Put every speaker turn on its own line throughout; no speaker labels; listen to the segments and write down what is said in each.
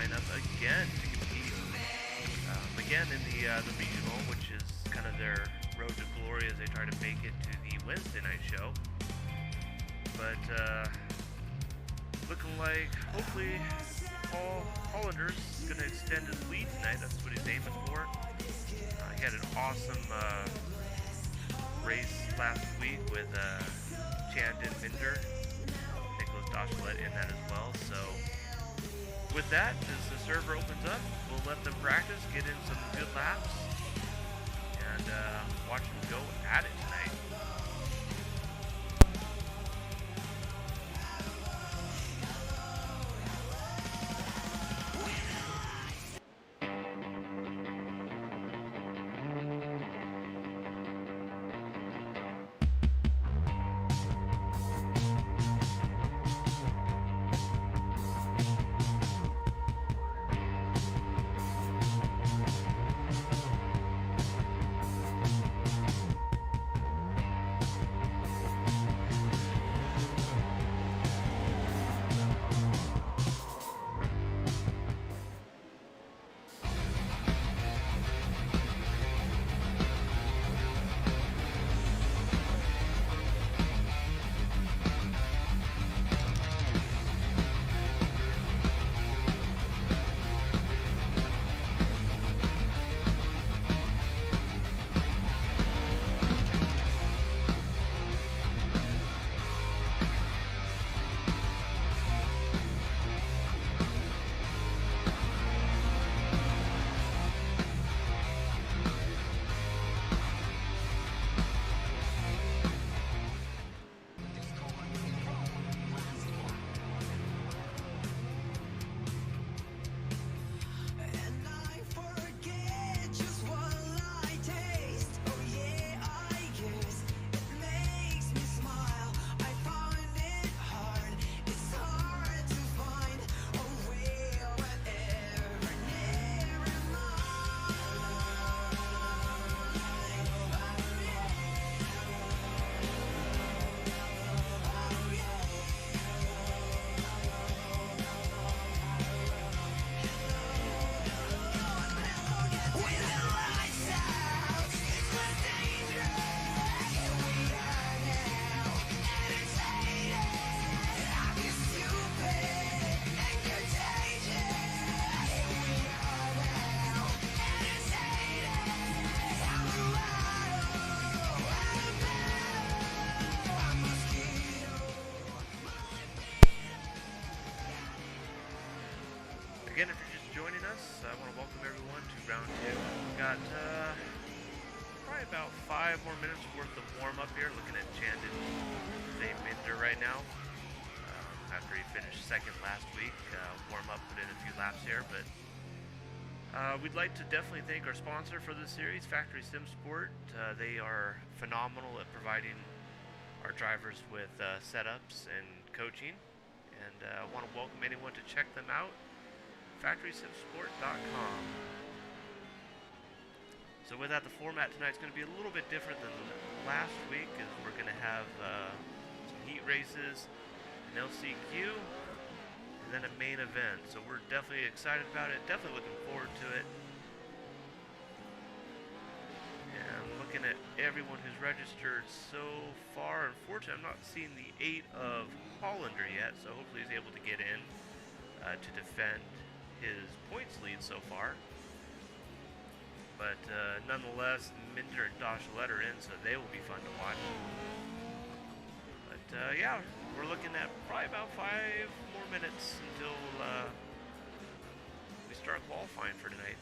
line up again to compete again in the regional, which is kind of their road to glory as they try to make it to the Wednesday night show. But looking like hopefully Paul Hollander's going to extend his lead tonight. That's what he's aiming for. He had an awesome race last week with Chandon Minder. Nicholas Doschelet in that as well. So with that, as the server opens up, we'll let them practice, get in some good laps, and watch them go at it tonight. Again, if you're just joining us, I want to welcome everyone to round two. We've got probably about 5 more minutes worth of warm-up here, looking at Chandon Minder right now. After he finished second last week, warm-up, put in a few laps here, but we'd like to definitely thank our sponsor for this series, Factory Sim Sport. They are phenomenal at providing our drivers with setups and coaching, and I want to welcome anyone to check them out. FactorySimSport.com. So with that, the format tonight is going to be a little bit different than last week, as we're going to have some heat races, an LCQ, and then a main event. So we're definitely excited about it, definitely looking forward to it. And looking at everyone who's registered so far, unfortunately I'm not seeing the 8 of Hollander yet, so hopefully he's able to get in to defend his points lead so far. But nonetheless, Minder and Doschelet are in, so they will be fun to watch. But yeah, we're looking at probably about 5 more minutes until we start qualifying for tonight.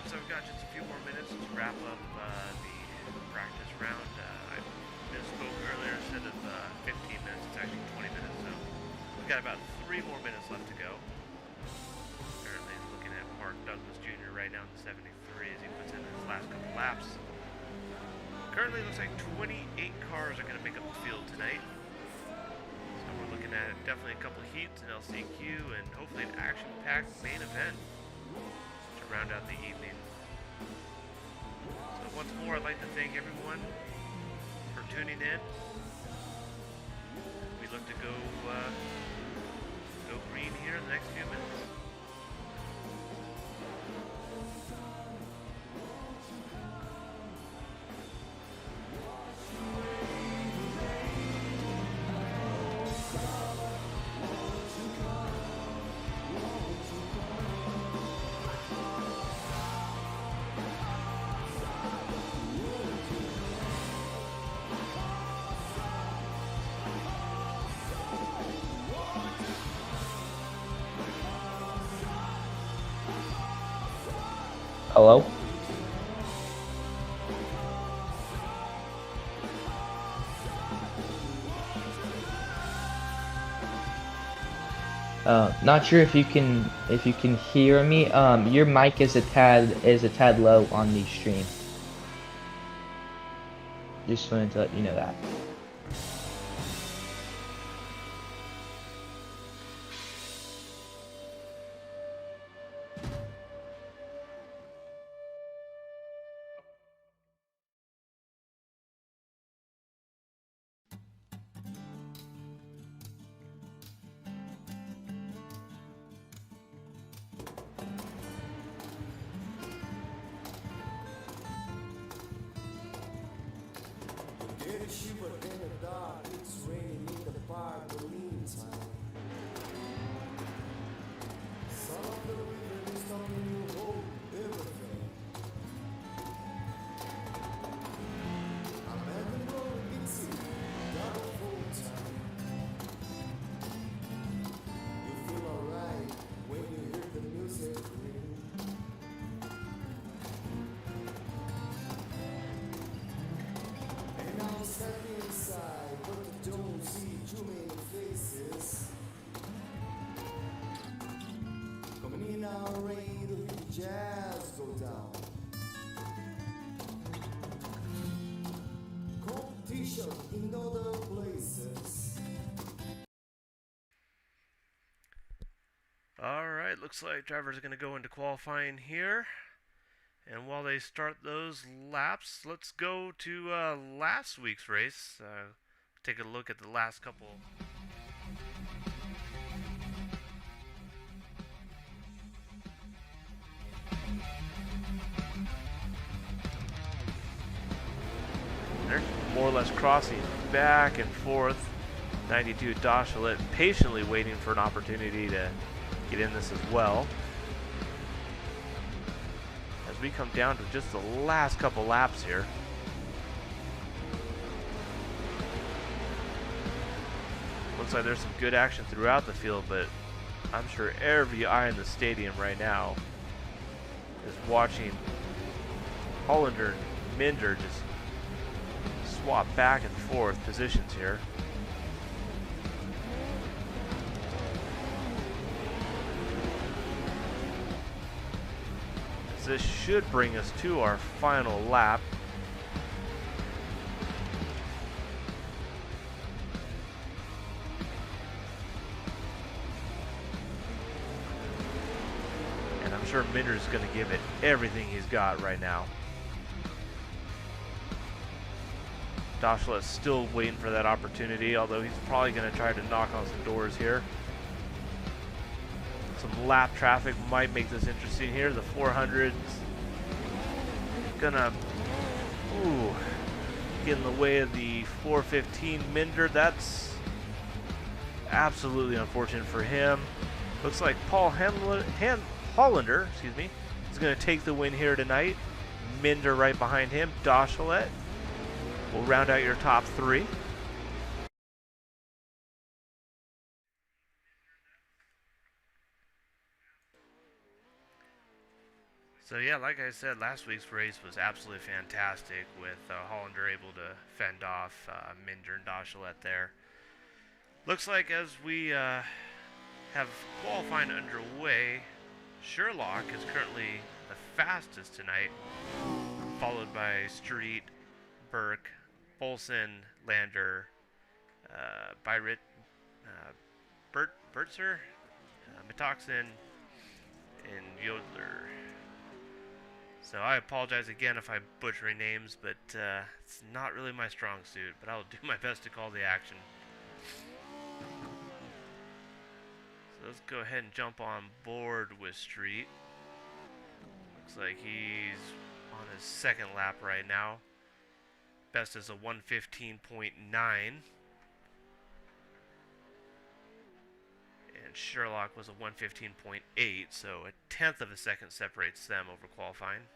So we've got just a few more minutes to wrap up the practice round. I misspoke earlier, instead of 15 minutes, it's actually 20 minutes, so we've got about 3 more minutes left to go. Currently looking at Mark Douglas Jr. right now in the 73 as he puts in his last couple laps. Currently looks like 28 cars are going to make up the field tonight. So we're looking at definitely a couple heats, an LCQ, and hopefully an action-packed main event to round out the evening. So once more, I'd like to thank everyone for tuning in. We look to go green here in the next few minutes.
Hello? Not sure if you can hear me. Your mic is a tad low on the stream. Just wanted to let you know that.
Alright, looks like drivers are going to go into qualifying here. And while they start those laps, let's go to last week's race. Take a look at the last couple. They're more or less crossing back and forth. 92 Dashalit patiently waiting for an opportunity to get in this as well. As we come down to just the last couple laps here. Looks like there's some good action throughout the field, but I'm sure every eye in the stadium right now is watching Hollander and Minder just swap back and forth positions here. This should bring us to our final lap. And I'm sure Minder's going to give it everything he's got right now. Dashalet's still waiting for that opportunity, although he's probably going to try to knock on some doors here. Some lap traffic might make this interesting here. The 400's gonna
get in the way of the 415 Minder. That's absolutely unfortunate for him. Looks like Paul Hollander, is going to take the win here tonight. Minder right behind him. Dachelet will round out your top three.
So yeah, like I said, last week's race was absolutely fantastic with Hollander able to fend off Minder and Dachelet there. Looks like as we have qualifying underway, Sherlock is currently the fastest tonight, followed by Street, Burke, Bolson, Lander, Byrit, Bertzer, Metoxen, and Yodler. So I apologize again if I'm butchering names, but it's not really my strong suit, but I'll do my best to call the action. So let's go ahead and jump on board with Street. Looks like he's on his second lap right now. Best is a 115.9. And Sherlock was a 115.8, so a tenth of a second separates them over qualifying.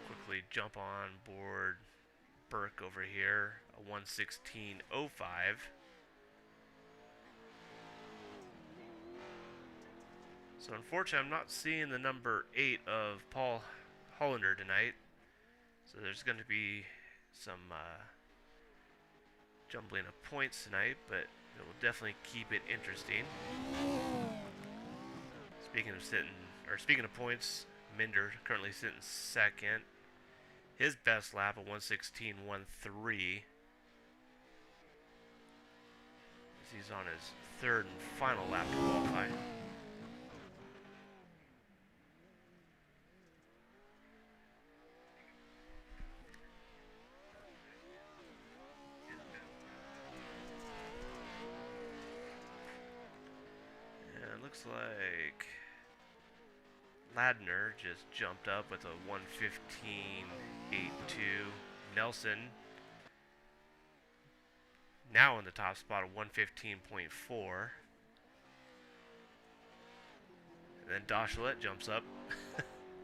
Quickly jump on board Burke over here, a 116.05. So unfortunately, I'm not seeing the number 8 of Paul Hollander tonight. So there's going to be some jumbling of points tonight, but it will definitely keep it interesting. Speaking of points, Minder currently sitting second. His best lap a 116.13. He's on his third and final lap to qualify. And it looks like Ladner just jumped up with a 115.82. Nelson now in the top spot at 115.4. And then Dachelet jumps up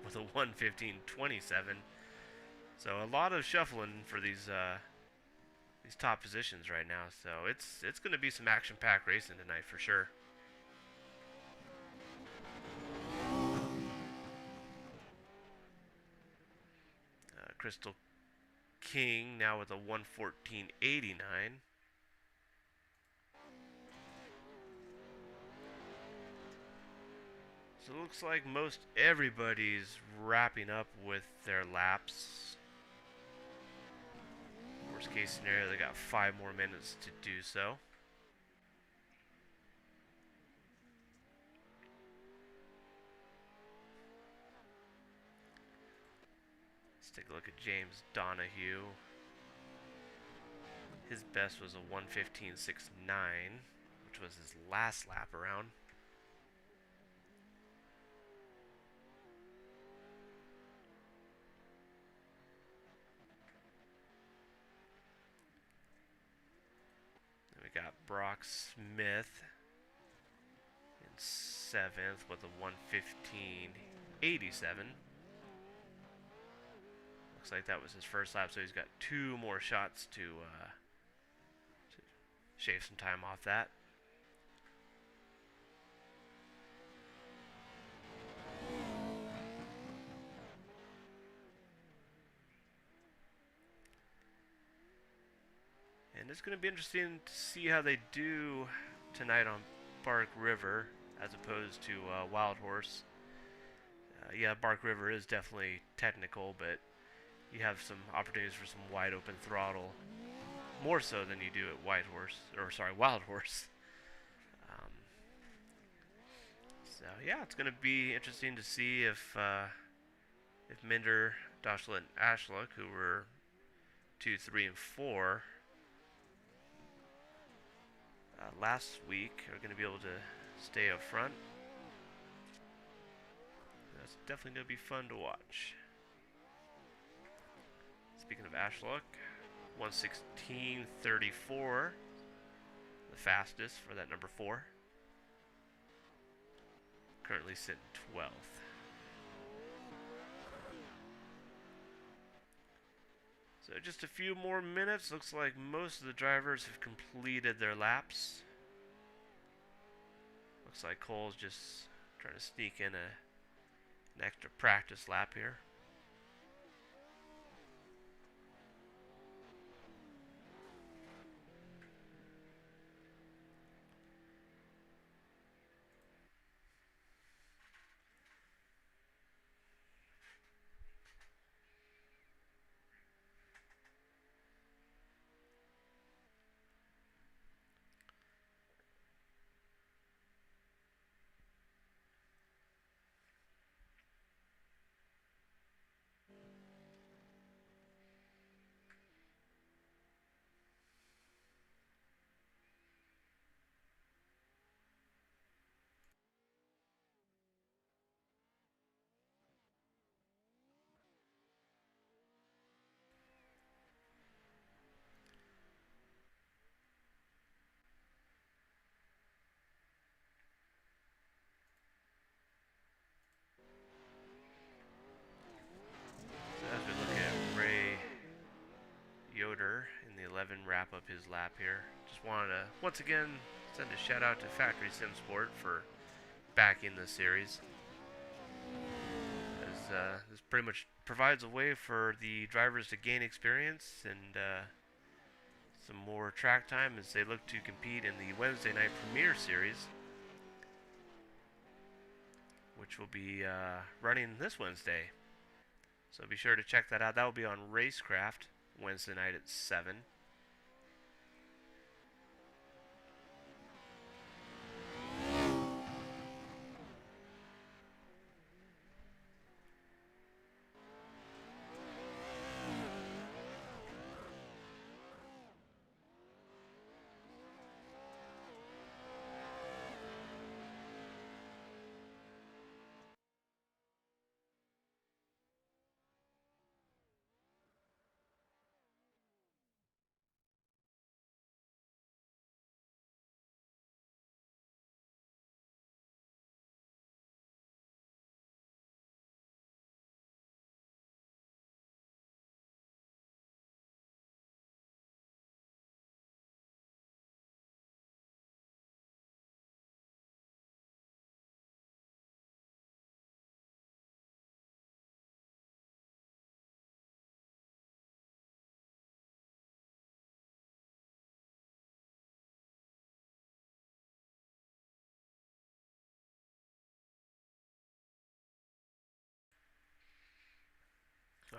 with a 115.27. So a lot of shuffling for these top positions right now. So it's going to be some action-packed racing tonight for sure. Crystal King now with a 114.89. So it looks like most everybody's wrapping up with their laps. Worst case scenario, they got 5 more minutes to do so. Let's take a look at James Donahue. His best was a 115.69, which was his last lap around. Then we got Brock Smith in 7th with a 115.87. Looks like that was his first lap, so he's got 2 more shots to shave some time off that. And it's going to be interesting to see how they do tonight on Bark River as opposed to Wild Horse. Yeah, Bark River is definitely technical, but you have some opportunities for some wide open throttle, more so than you do at Wild Horse. So yeah, it's going to be interesting to see if Minder, Dachelet, and Ashlock, who were 2, 3, and 4 last week, are going to be able to stay up front. That's definitely going to be fun to watch. Speaking of Ashlock, 1:16:34, the fastest for that number 4. Currently sitting 12th. So just a few more minutes. Looks like most of the drivers have completed their laps. Looks like Cole's just trying to sneak in an extra practice lap here. So as we look at Ray Yoder in the 11 wrap up his lap here, just wanted to once again send a shout out to Factory Sim Sport for backing this series. As this pretty much provides a way for the drivers to gain experience and some more track time as they look to compete in the Wednesday night premiere series, which will be running this Wednesday. So be sure to check that out. That will be on Racecraft Wednesday night at 7.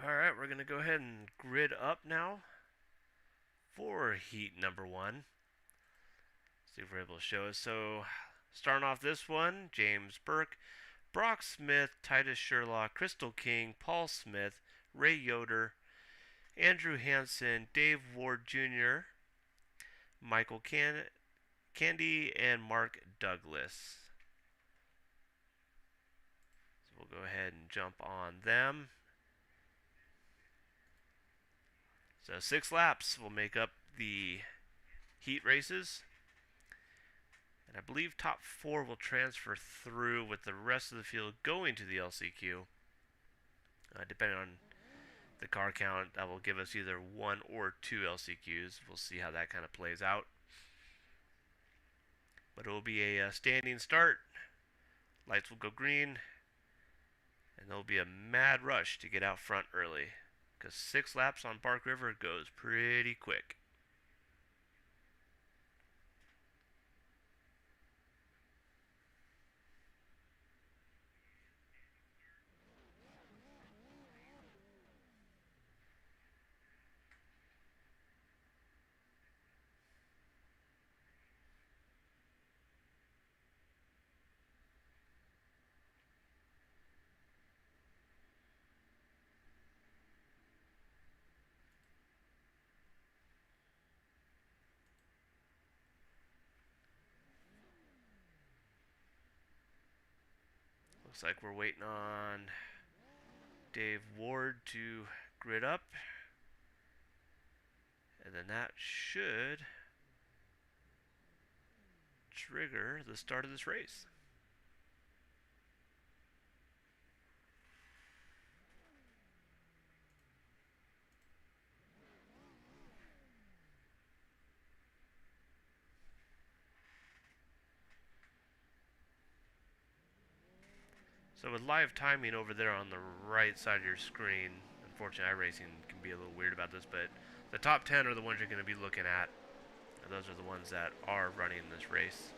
Alright, we're going to go ahead and grid up now for heat number 1. See if we're able to show us. So, starting off this one, James Burke, Brock Smith, Titus Sherlock, Crystal King, Paul Smith, Ray Yoder, Andrew Hansen, Dave Ward Jr., Michael Candy, and Mark Douglas. So we'll go ahead and jump on them. So 6 laps will make up the heat races. And I believe top 4 will transfer through with the rest of the field going to the LCQ. Depending on the car count, that will give us either 1 or 2 LCQs. We'll see how that kind of plays out. But it will be a standing start. Lights will go green. And there will be a mad rush to get out front early, because 6 laps on Bark River goes pretty quick. Looks like we're waiting on Dave Ward to grid up. And then that should trigger the start of this race. So with live timing over there on the right side of your screen, unfortunately iRacing can be a little weird about this, but the top 10 are the ones you're going to be looking at. And those are the ones that are running this race.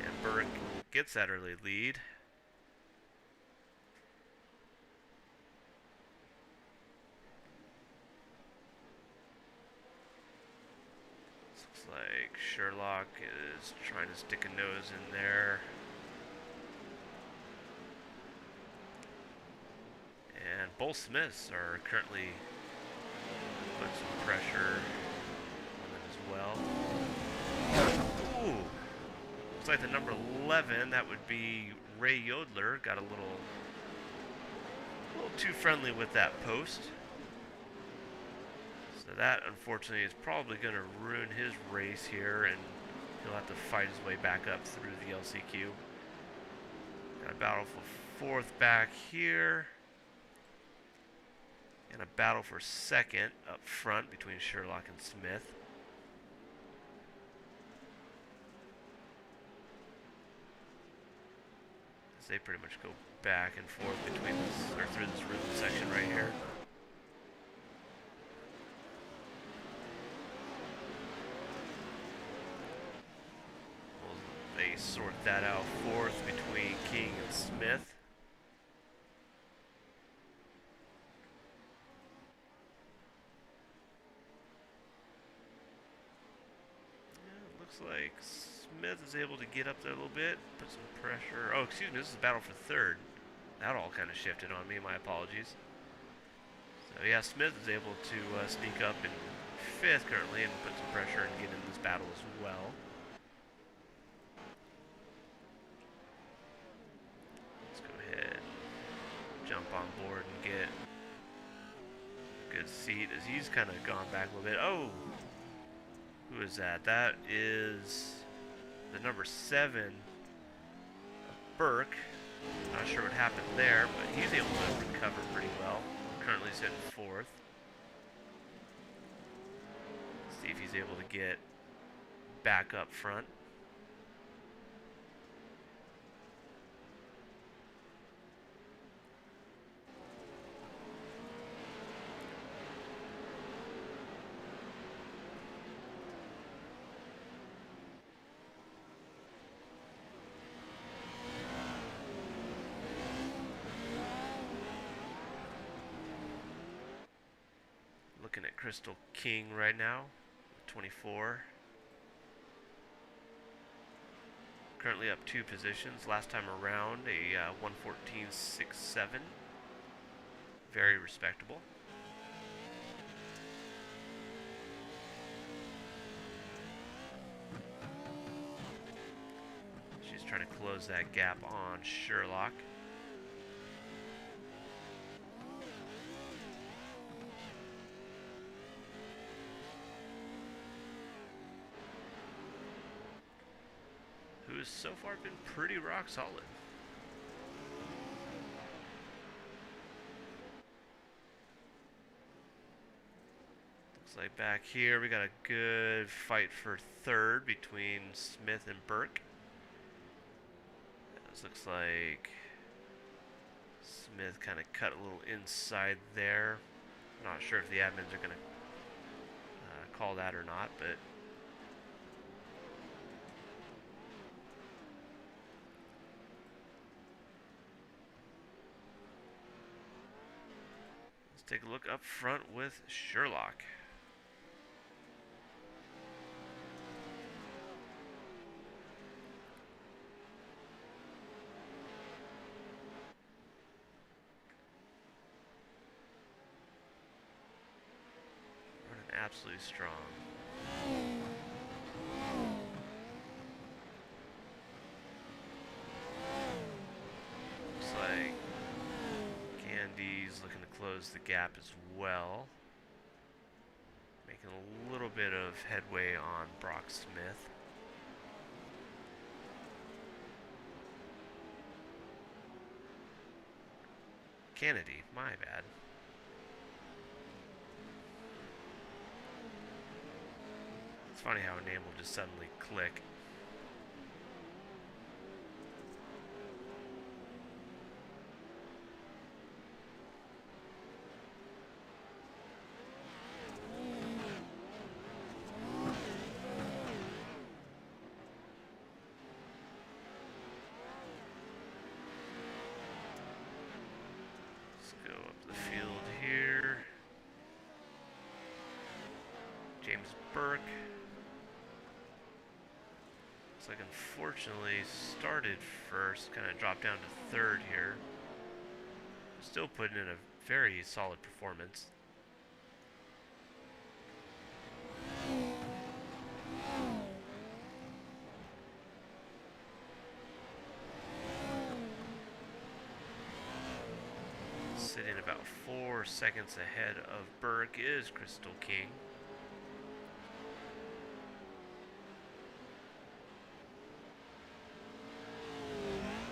And Burke gets that early lead. Looks like Sherlock is trying to stick a nose in there. And both Smiths are currently putting some pressure on them as well. Ooh. Looks like the number 11, that would be Ray Yodler, got a little too friendly with that post. So that, unfortunately, is probably going to ruin his race here, and he'll have to fight his way back up through the LCQ. Got a battle for fourth back here. And a battle for second up front between Sherlock and Smith. As they pretty much go back and forth between this, or through this rhythm section right here. Well, they sort that out fourth between King and Smith. Looks like Smith is able to get up there a little bit, put some pressure. Oh, excuse me, this is a battle for third. That all kind of shifted on me, my apologies. So yeah, Smith is able to sneak up in fifth currently and put some pressure and get in this battle as well. Let's go ahead and jump on board and get a good seat as he's kind of gone back a little bit. Oh! Who is that? That is the number 7, Burke. Not sure what happened there, but he's able to recover pretty well. Currently sitting fourth. See if he's able to get back up front. Looking at Crystal King right now, 24. Currently up 2 positions. Last time around, a 114.67. Very respectable. She's trying to close that gap on Sherlock. Who has so far been pretty rock solid. Looks like back here we got a good fight for third between Smith and Burke. This looks like Smith kind of cut a little inside there. Not sure if the admins are going to call that or not, but take a look up front with Sherlock. Running absolutely strong. close the gap as well. Making a little bit of headway on Brock Smith. Kennedy, my bad. It's funny how a name will just suddenly click. Let's go up the field here. James Burke. Looks like unfortunately started first, kind of dropped down to third here. Still putting in a very solid performance. Sitting about 4 seconds ahead of Burke is Crystal King.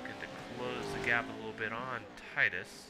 Looking to close the gap a little bit on Titus.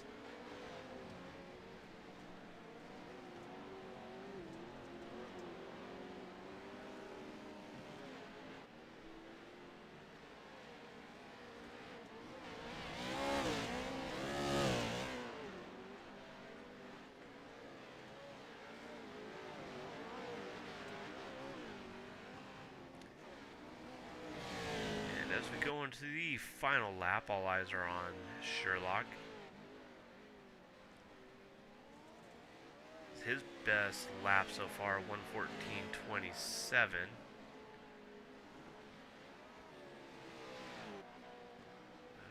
As we go into the final lap, all eyes are on Sherlock. His best lap so far, 1:14.27.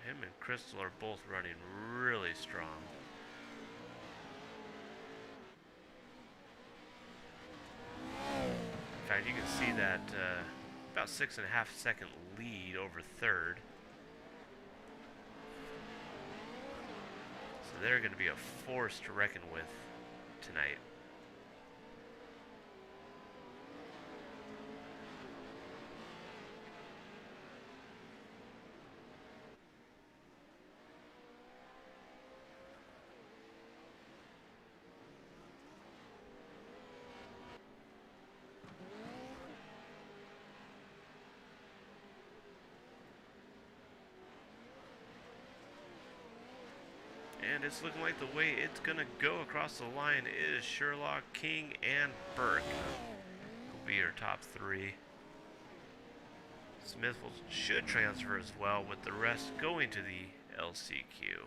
Him and Crystal are both running really strong. In fact, you can see that about 6.5 second lead over third. So they're going to be a force to reckon with tonight. And it's looking like the way it's going to go across the line is Sherlock, King, and Burke will be your top three. Smith should transfer as well, with the rest going to the LCQ.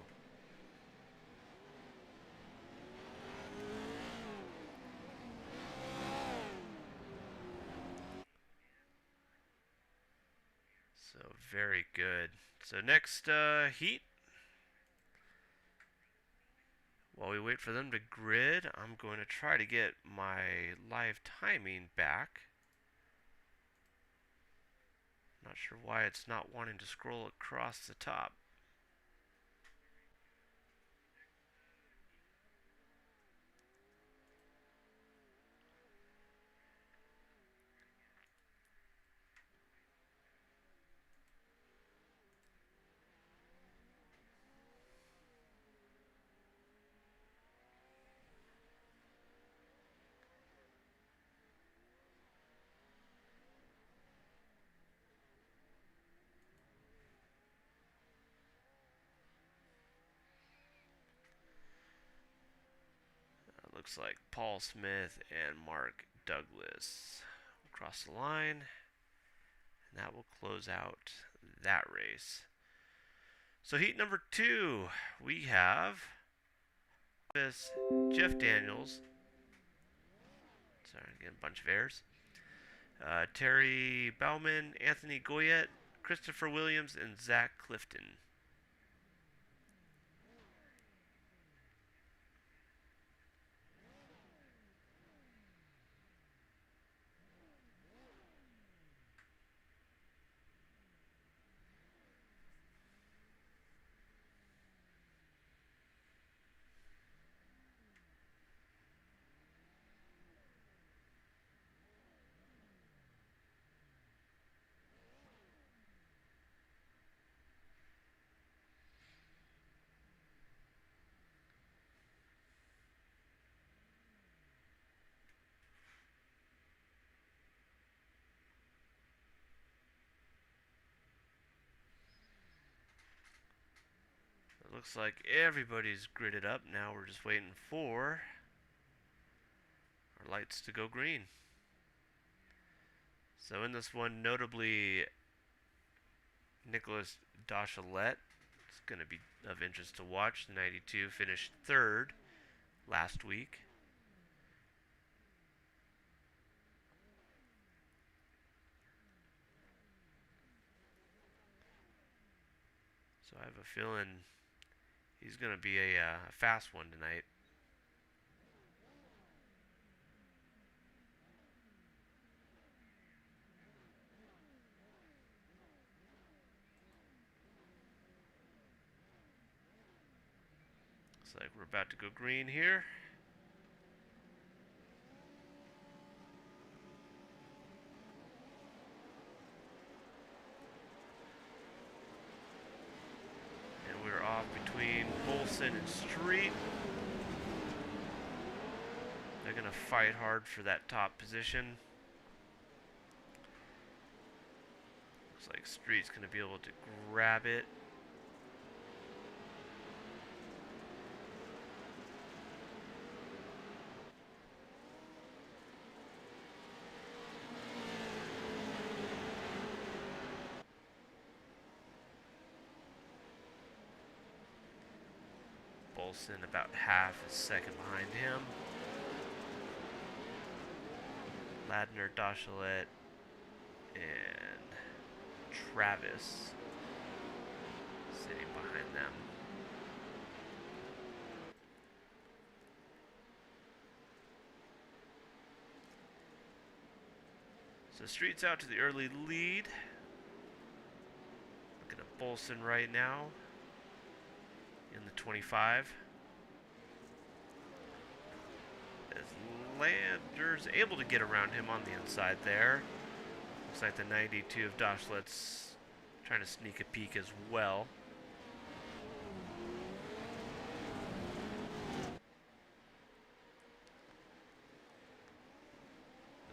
So very good. So next heat. While we wait for them to grid, I'm going to try to get my live timing back. Not sure why it's not wanting to scroll across the top. Looks like Paul Smith and Mark Douglas will cross the line, and that will close out that race. So heat number 2, we have this Jeff Daniels. Sorry, again, a bunch of errors. Terry Bauman, Anthony Goyette, Christopher Williams, and Zach Clifton. looks like everybody's gridded up. Now we're just waiting for our lights to go green. So in this one, notably, Nicholas Dauchelet is going to be of interest to watch. The 92 finished third last week. So I have a feeling he's going to be a fast one tonight. Looks like we're about to go green here. And we're off between Bolson and Street. They're going to fight hard for that top position. Looks like Street's going to be able to grab it. Bolson about half a second behind him. Ladner, Dauchelet, and Travis sitting behind them. So Street's out to the early lead. Looking at Bolson right now in the 25. As Lander's able to get around him on the inside there. Looks like the 92 of Dauchelet's trying to sneak a peek as well.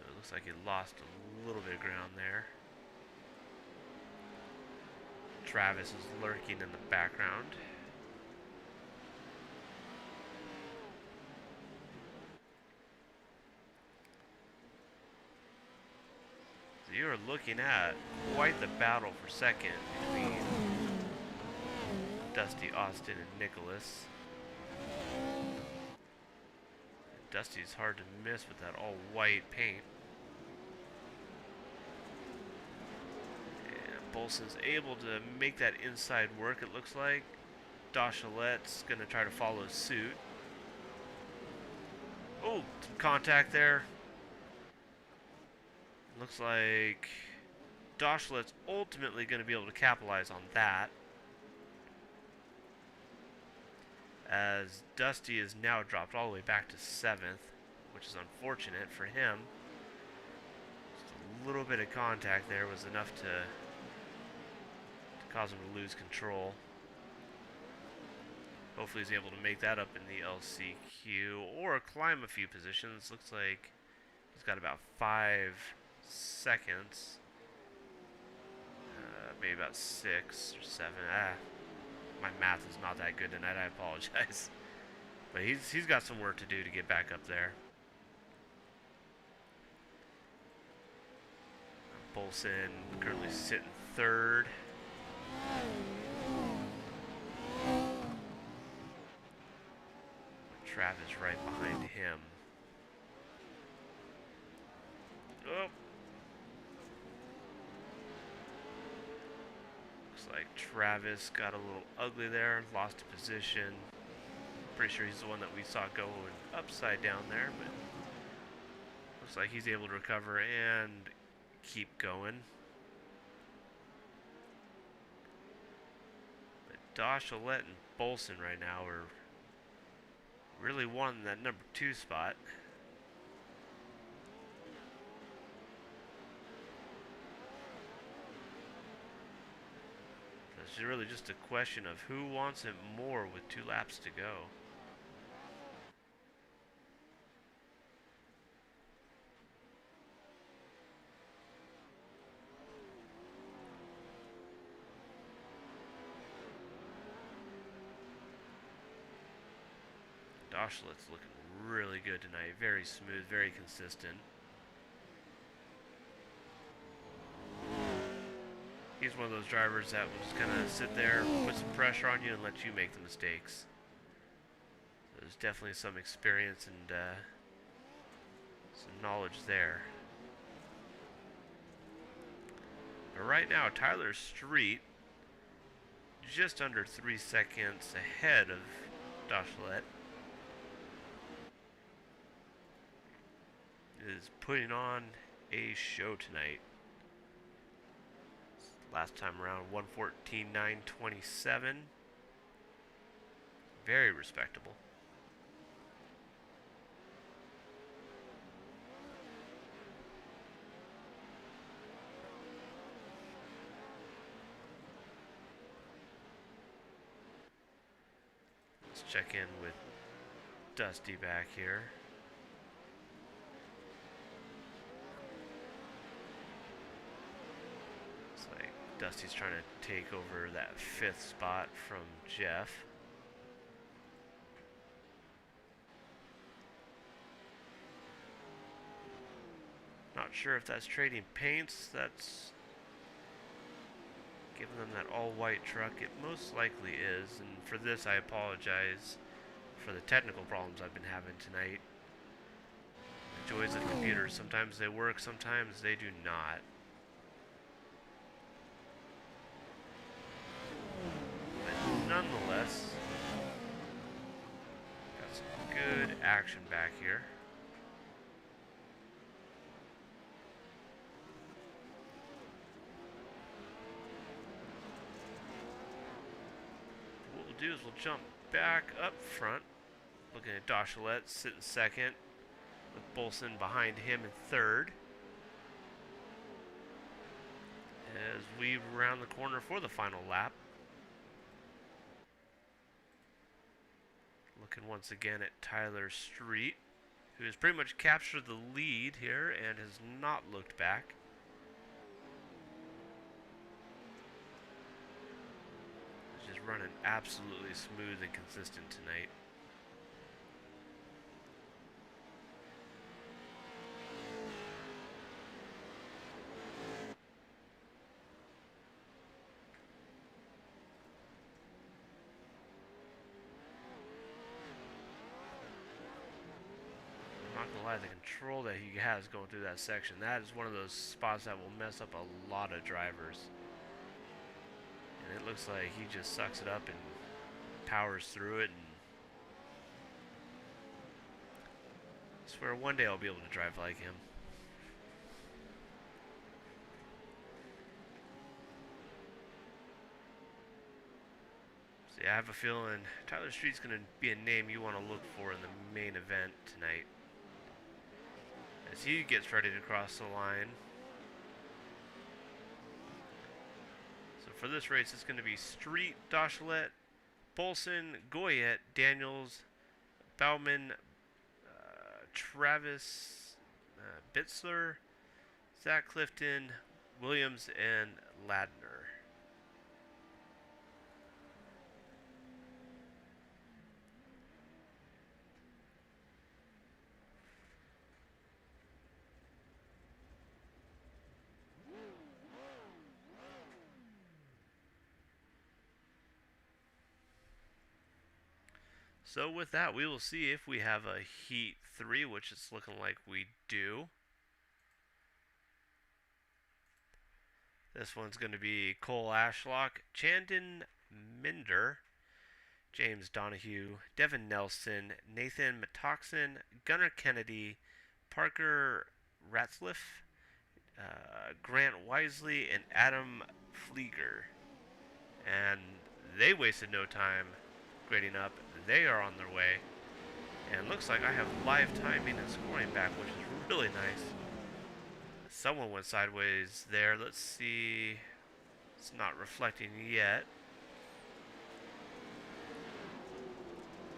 It looks like he lost a little bit of ground there. Travis is lurking in the background. So you are looking at quite the battle for second between Dusty, Austin, and Nicholas. Dusty's hard to miss with that all-white paint. And Bolson's able to make that inside work, it looks like. Dauchelet's going to try to follow suit. Oh, some contact there. Looks like Dauchelet's ultimately going to be able to capitalize on that, as Dusty is now dropped all the way back to 7th, which is unfortunate for him. Just a little bit of contact there was enough to cause him to lose control. Hopefully he's able to make that up in the LCQ or climb a few positions. Looks like he's got about 5 seconds. Maybe about 6 or 7. My math is not that good tonight, I apologize. But he's got some work to do to get back up there. Bolson currently sitting 3rd. Travis right behind him. Oh. Looks like Travis got a little ugly there, lost a position. Pretty sure he's the one that we saw going upside down there, but looks like he's able to recover and keep going. But Dauchelet and Bolson right now are really wanting that number 2 spot. It's really just a question of who wants it more with 2 laps to go. Doshalet's looking really good tonight. Very smooth, very consistent. He's one of those drivers that will just kind of sit there, put some pressure on you, and let you make the mistakes. So there's definitely some experience and some knowledge there. But right now, Tyler Street, just under 3 seconds ahead of Doshalet, is putting on a show tonight. Last time around, 1:14.927. Very respectable. Let's check in with Dusty back here. Looks like Dusty's trying to take over that 5th spot from Jeff. Not sure if that's trading paints, that's giving them that all-white truck. It most likely is, and for this I apologize for the technical problems I've been having tonight. The joys of computers, sometimes they work, sometimes they do not. But nonetheless, got some good action back here. What we'll do is we'll jump back up front, looking at Doshalet sitting second, with Bolson behind him in third. As we round the corner for the final lap. Looking once again at Tyler Street, who has pretty much captured the lead here and has not looked back. He's just running absolutely smooth and consistent tonight. I'm not gonna lie, the control that he has going through that section, that is one of those spots that will mess up a lot of drivers. And it looks like he just sucks it up and powers through it. And I swear one day I'll be able to drive like him. So yeah, I have a feeling Tyler Street's going to be a name you want to look for in the main event tonight, as he gets ready to cross the line. So for this race, it's going to be Street, Doshalet, Bolson, Goyette, Daniels, Bauman, Travis, Bitzler, Zach Clifton, Williams, and Ladner. So with that, we will see if we have a Heat 3, which it's looking like we do. This one's going to be Cole Ashlock, Chandon Minder, James Donahue, Devin Nelson, Nathan Matoxen, Gunnar Kennedy, Parker Ratzliff, Grant Wisely, and Adam Flieger. And they wasted no time grading up. They are on their way. And looks like I have live timing and scoring back, which is really nice. Someone went sideways there. Let's see. It's not reflecting yet.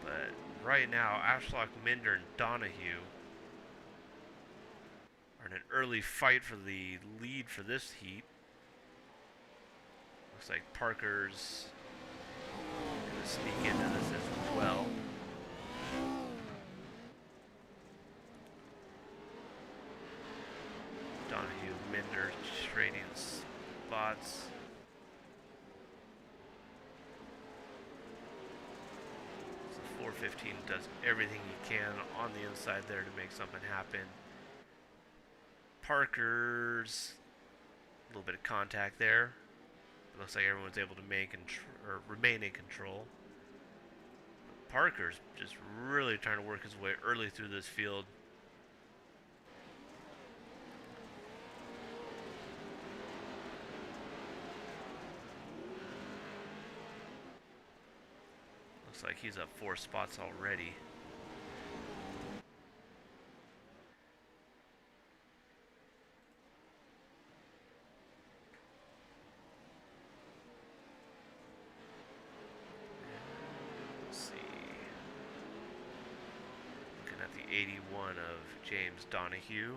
But right now, Ashlock, Minder, and Donahue are in an early fight for the lead for this heat. Looks like Parker's going to sneak into this as well.
spots. So 415 does everything he can on the inside there to make something happen. Parker's a little bit of contact there. It looks like everyone's able to remain in control. Parker's just really trying to work his way early through this field. Looks like he's up 4 spots already. Let's see. Looking at the 81 of James Donahue.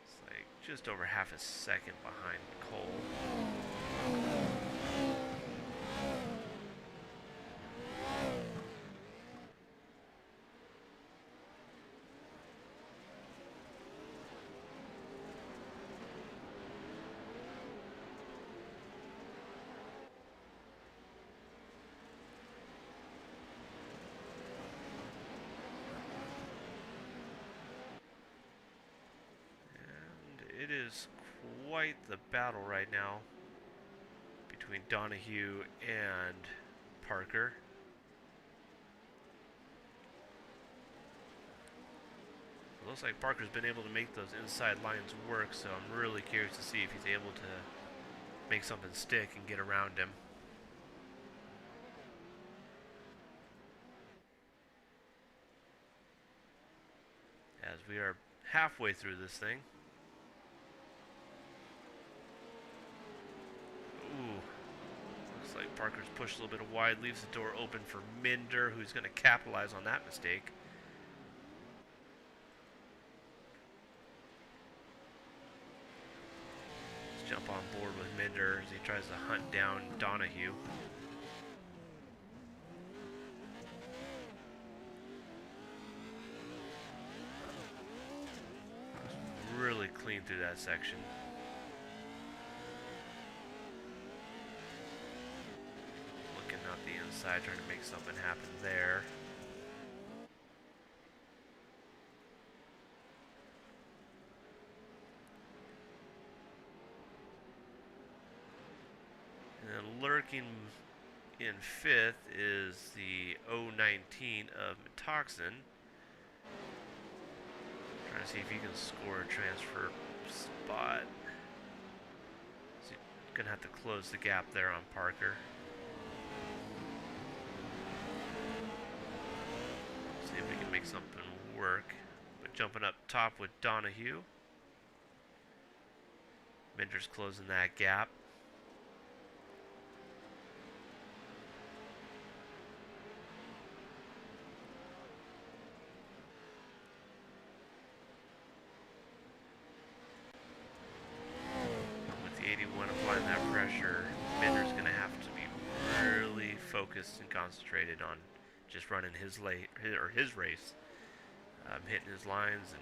It's like just over half a second behind Cole. It is quite the battle right now between Donahue and Parker. It looks like Parker's been able to make those inside lines work, so I'm really curious to see if he's able to make something stick and get around him. As we are halfway through this thing. Ooh. Looks like Parker's pushed a little bit wide, leaves the door open for Minder, who's going to capitalize on that mistake. Let's jump on board with Minder as he tries to hunt down Donahue. Really clean through that section. Looking out the inside, trying to make something happen there. And then lurking in 5th is the 019 of Metoxin. Trying to see if he can score a transfer spot. So he's gonna have to close the gap there on Parker. See if we can make something work. But jumping up top with Donahue. Minder's closing that gap. Applying that pressure, Minder's going to have to be really focused and concentrated on just running his race, hitting his lines and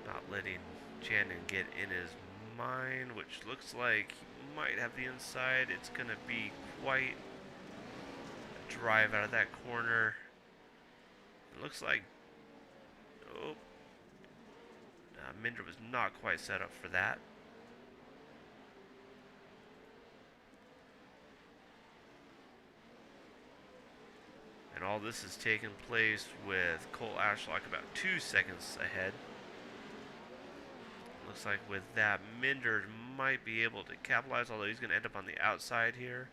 not letting Chandon get in his mind, which looks like he might have the inside. It's going to be quite a drive out of that corner. It looks like, oh, Minder was not quite set up for that. And all this is taking place with Cole Ashlock about 2 seconds ahead. Looks like with that, Minder might be able to capitalize, although he's going to end up on the outside here.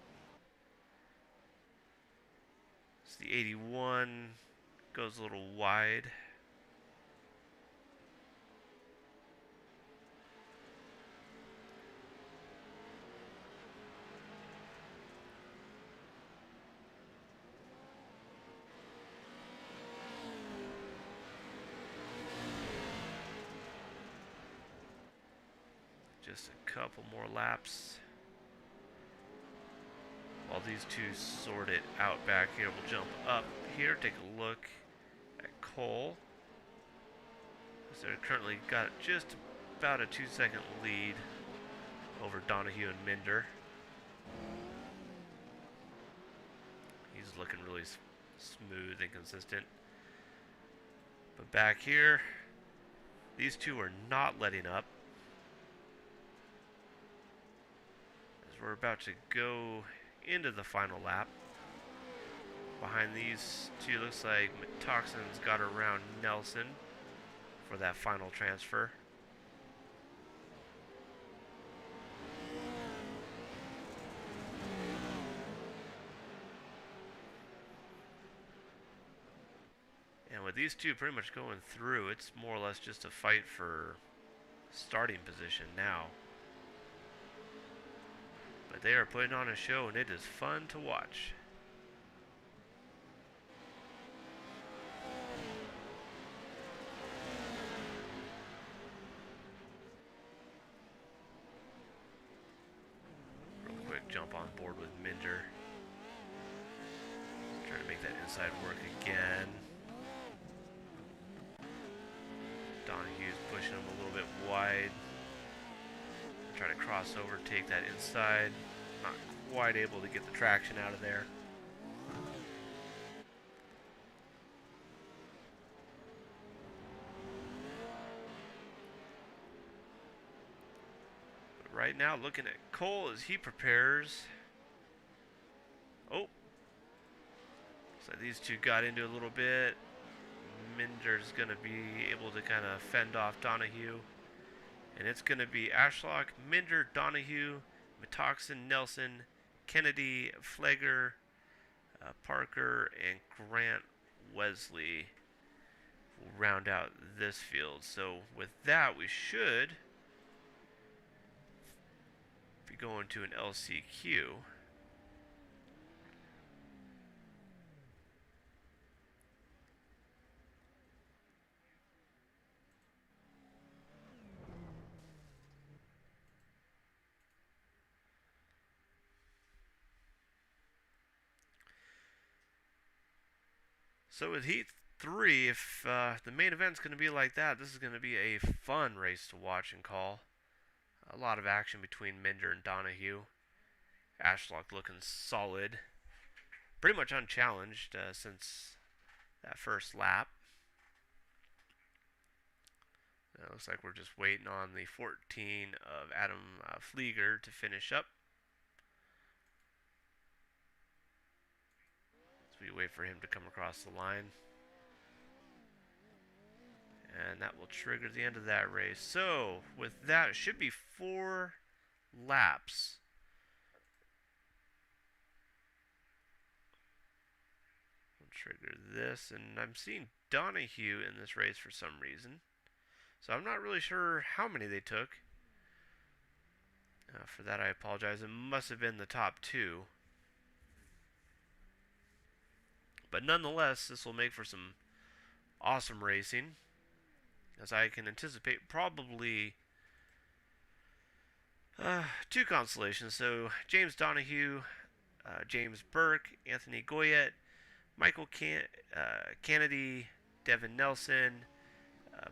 It's the 81, goes a little wide. Just a couple more laps. While these two sort it out back here, we'll jump up here, take a look at Cole.
So they're currently got just about a 2-second lead over Donahue and Minder. He's looking really smooth and consistent. But back here, these two are not letting up. As we're about to go into the final lap. Behind these two, looks like Toxin's got around Nelson for that final transfer. And with these two pretty much going through, it's more or less just a fight for starting position now. But they are putting on a show, and it is fun to watch. Real quick jump on board with Minder. Trying to make that inside work again. Donahue's pushing him a little bit wide. Try to cross over, take that inside. Not quite able to get the traction out of there. But right now, looking at Cole as he prepares. Oh. So these two got into a little bit. Minder's going to be able to kind of fend off Donahue. And it's going to be Ashlock, Minder, Donahue, Metoxin, Nelson, Kennedy, Flegger, Parker, and Grant Wesley will round out this field. So with that, we should be going to an LCQ. So with Heat 3, if the main event's going to be like that, this is going to be a fun race to watch and call. A lot of action between Minder and Donahue. Ashlock looking solid. Pretty much unchallenged since that first lap. Looks like we're just waiting on the 14 of Adam Flieger to finish up. We wait for him to come across the line. And that will trigger the end of that race. So, with that, it should be 4 laps. We'll trigger this. And I'm seeing Donahue in this race for some reason. So I'm not really sure how many they took. For that, I apologize. It must have been the top 2. But nonetheless, this will make for some awesome racing, as I can anticipate probably 2 constellations. So James Donahue, James Burke, Anthony Goyette, Michael Kennedy, Devin Nelson,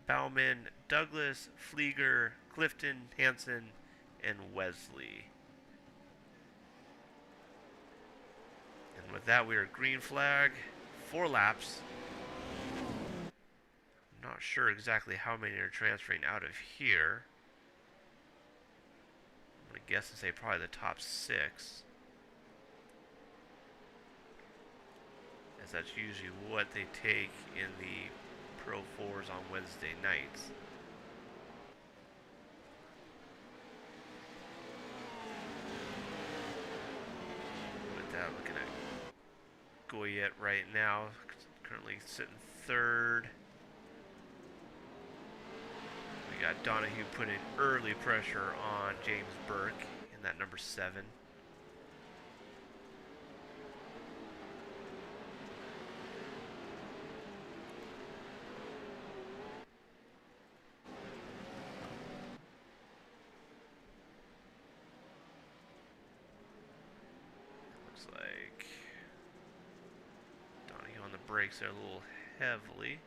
Bauman, Douglas, Flieger, Clifton, Hansen, and Wesley. And with that, we are green flag, 4 laps. I'm not sure exactly how many are transferring out of here. I'm going to guess and say probably the top 6. As that's usually what they take in the Pro 4s on Wednesday nights. With that, looking at Goyette right now, currently sitting 3rd. We got Donahue putting early pressure on James Burke in that number 7. Looks like Donahue on the brakes there a little heavily.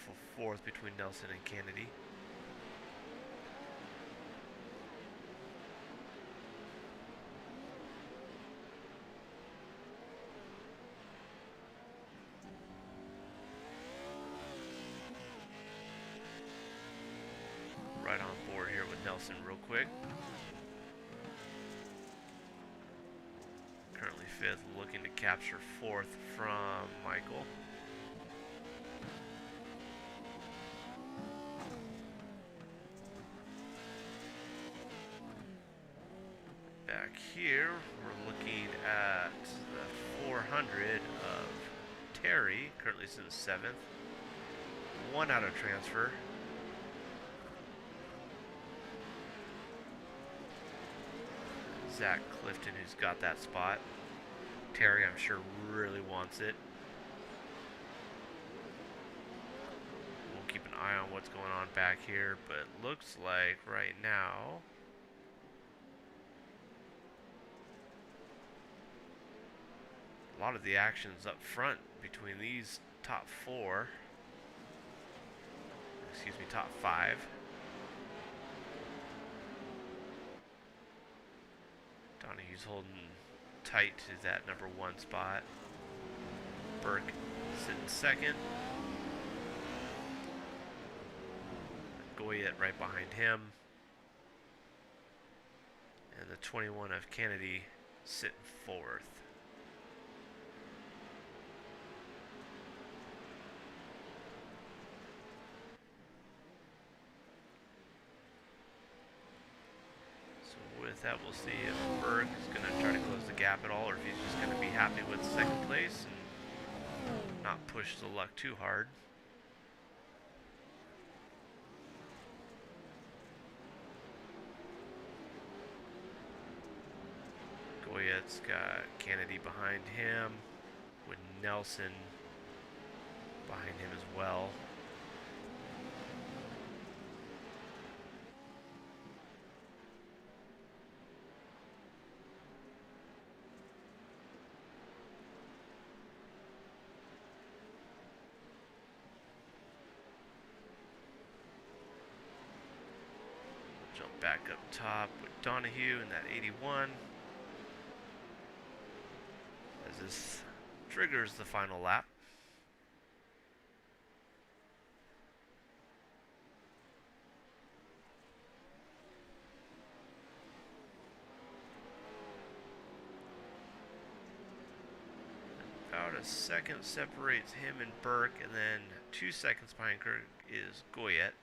half of fourth between Nelson and Kennedy. Right on board here with Nelson real quick. Currently fifth, looking to capture fourth from Michael. Back here, we're looking at the 400 of Terry, currently sitting seventh. One out of transfer. Zach Clifton, who's got that spot. Terry, I'm sure, really wants it. We'll keep an eye on what's going on back here, but it looks like right now a lot of the action's up front between these top four. Excuse me, top five. Donahue's holding tight to that number one spot. Burke sitting second. Goyette right behind him. And the 21 of Kennedy sitting fourth. With that, we'll see if Berg is going to try to close the gap at all, or if he's just going to be happy with second place and not push the luck too hard. Goyette's got Kennedy behind him, with Nelson behind him as well. Jump back up top with Donahue in that 81. As this triggers the final lap. About a second separates him and Burke, and then 2 seconds behind Kirk is Goyette.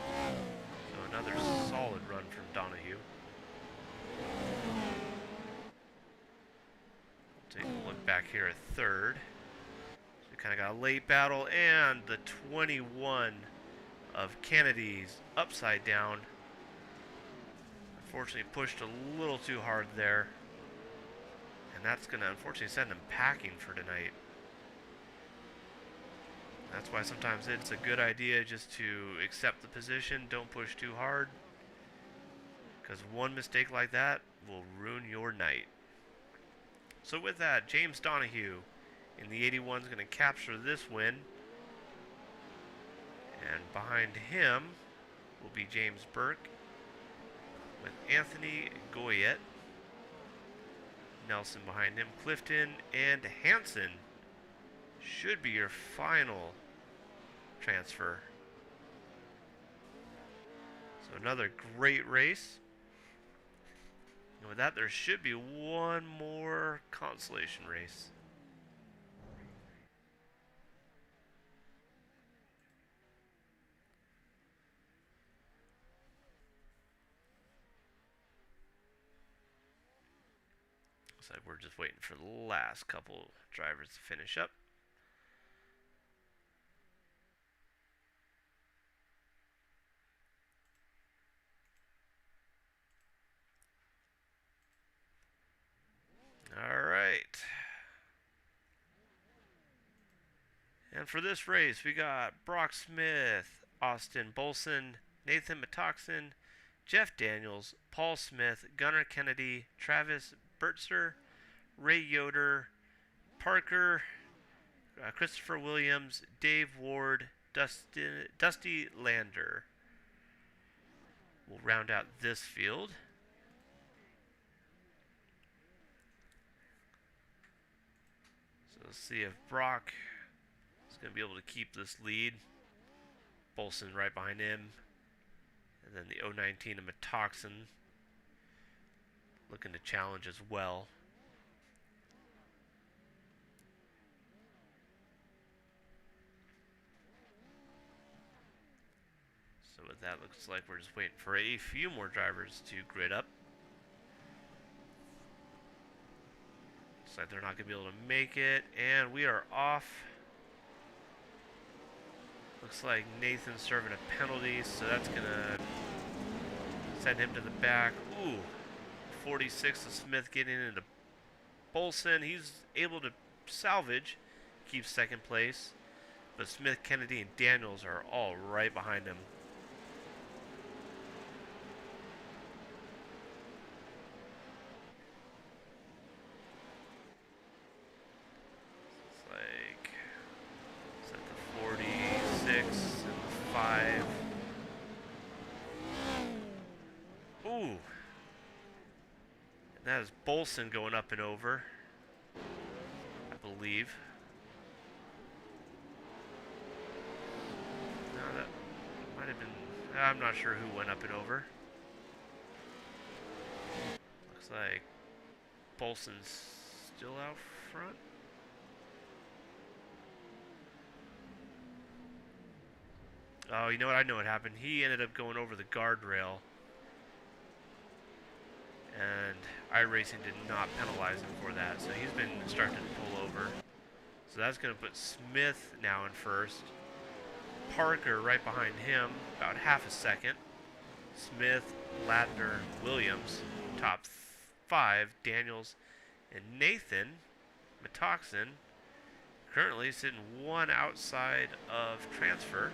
So another solid run from Donahue. Take a look back here at third. So we kind of got a late battle, and the 21 of Kennedy's upside down. Unfortunately pushed a little too hard there. And that's going to unfortunately send him packing for tonight. That's why sometimes it's a good idea just to accept the position, don't push too hard. Because one mistake like that will ruin your night. So with that, James Donahue in the 81 is going to capture this win. And behind him will be James Burke with Anthony Goyette. Nelson behind him. Clifton and Hansen should be your final transfer. So another great race. And with that, there should be one more consolation race. So we're just waiting for the last couple drivers to finish up. All right. And for this race, we got Brock Smith, Austin Bolson, Nathan Matoxen, Jeff Daniels, Paul Smith, Gunnar Kennedy, Travis Bertzer, Ray Yoder, Parker, Christopher Williams, Dave Ward, Dusty Lander will round out this field. So let's see if Brock is going to be able to keep this lead. Bolson right behind him. And then the 019 of Metoxen looking to challenge as well. So with that, looks like we're just waiting for a few more drivers to grid up. Looks like they're not going to be able to make it, and we are off. Looks like Nathan's serving a penalty, so that's going to send him to the back. Ooh, 46 of Smith getting into Bolson. He's able to salvage, keep second place, but Smith, Kennedy, and Daniels are all right behind him. It's at the 46 and the 5. Ooh. And that is Bolson going up and over, I believe. No, that might have been... I'm not sure who went up and over. Looks like Bolson's still out front. Oh, you know what? I know what happened. He ended up going over the guardrail, and iRacing did not penalize him for that, so he's been instructed to pull over. So that's going to put Smith now in first. Parker right behind him, about half a second. Smith, Ladner, Williams, top 5. Daniels and Nathan Metoxen currently sitting one outside of transfer.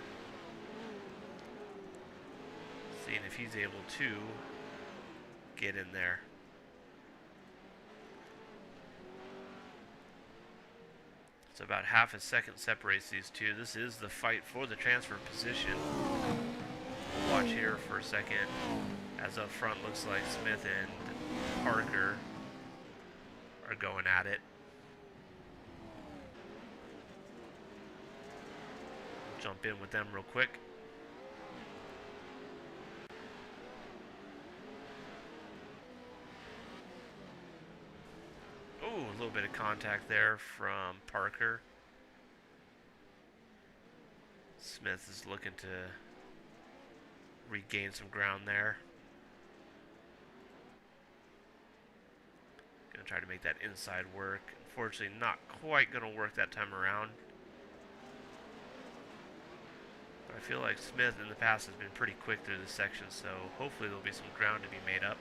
Seeing if he's able to get in there. So about half a second separates these two. This is the fight for the transfer position. We'll watch here for a second, as up front looks like Smith and Parker are going at it. Jump in with them real quick. Ooh, a little bit of contact there from Parker. Smith is looking to regain some ground there. Gonna try to make that inside work. Unfortunately, not quite gonna work that time around. But I feel like Smith in the past has been pretty quick through this section, so hopefully there'll be some ground to be made up.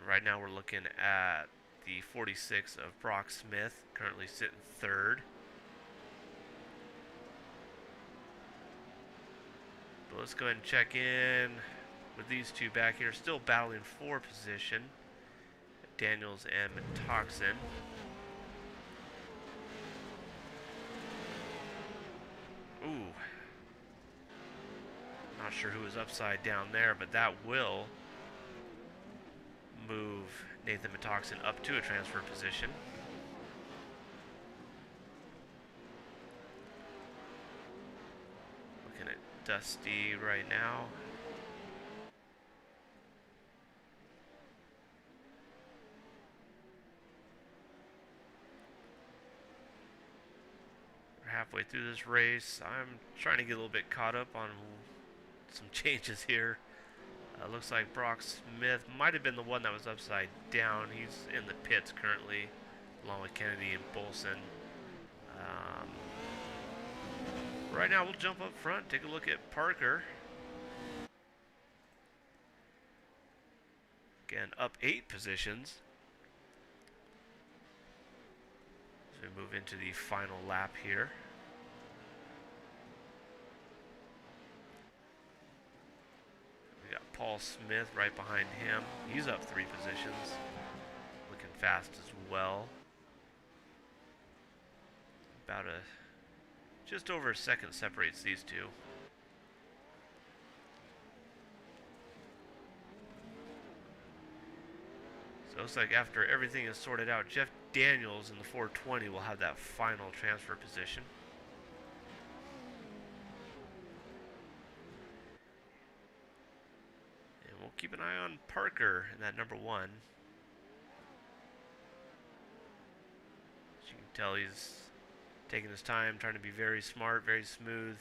Right now we're looking at the 46 of Brock Smith, currently sitting third. But let's go ahead and check in with these two back here, still battling for position. Daniels and Metoxen. Ooh. Not sure who was upside down there, but that will move Nathan Metoxen up to a transfer position. Looking at Dusty right now. We're halfway through this race. I'm trying to get a little bit caught up on some changes here. Looks like Brock Smith might have been the one that was upside down. He's in the pits currently, along with Kennedy and Bolson. Right now, we'll jump up front, take a look at Parker. Again, up 8 positions. As we move into the final lap here. Smith right behind him. He's up 3 positions. Looking fast as well. About just over a second separates these two. So it looks like after everything is sorted out, Jeff Daniels in the 420 will have that final transfer position. And we'll keep an eye on Parker in that number 1. As you can tell, he's taking his time, trying to be very smart, very smooth.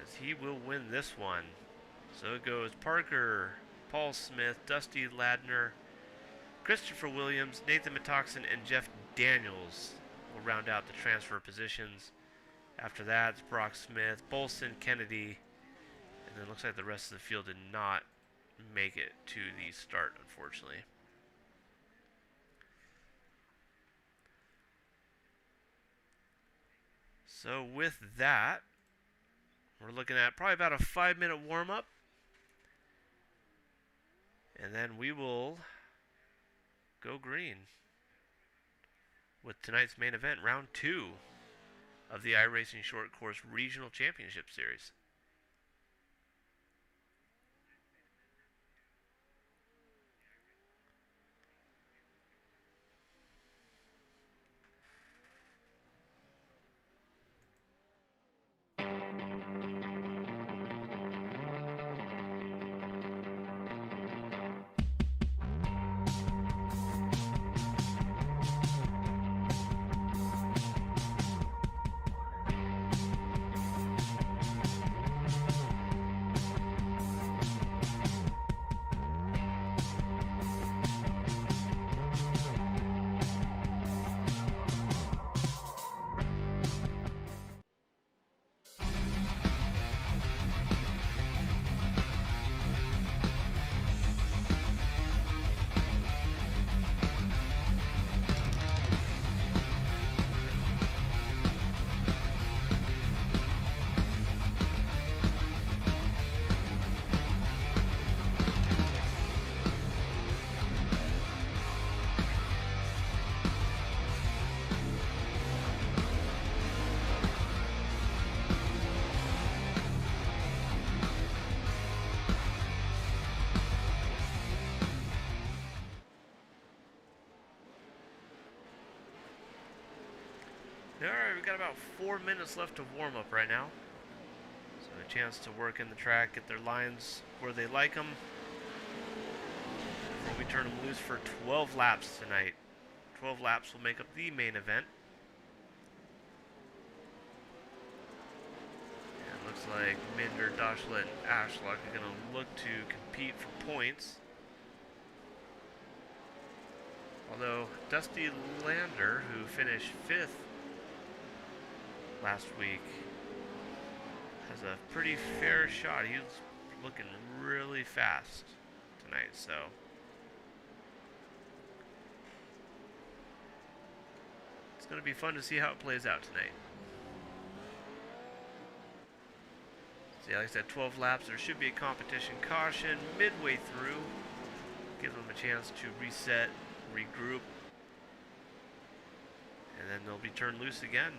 As he will win this one. So it goes Parker, Paul Smith, Dusty Ladner, Christopher Williams, Nathan Metoxen, and Jeff Daniels will round out the transfer positions. After that, it's Brock Smith, Bolson, Kennedy, and then it looks like the rest of the field did not make it to the start, unfortunately. So with that, we're looking at probably about a 5-minute warm-up. And then we will go green with tonight's main event, round 2 of the iRacing Short Course Regional Championship Series. Alright, we've got about 4 minutes left of warm-up right now. So a chance to work in the track, get their lines where they like them, before we turn them loose for 12 laps tonight. 12 laps will make up the main event. And it looks like Minder, Doshlet, and Ashlock are going to look to compete for points. Although Dusty Lander, who finished 5th last week, has a pretty fair shot. He's looking really fast tonight, so it's going to be fun to see how it plays out tonight. So yeah, like I said, 12 laps. There should be a competition caution midway through. Give them a chance to reset, regroup, and then they'll be turned loose again.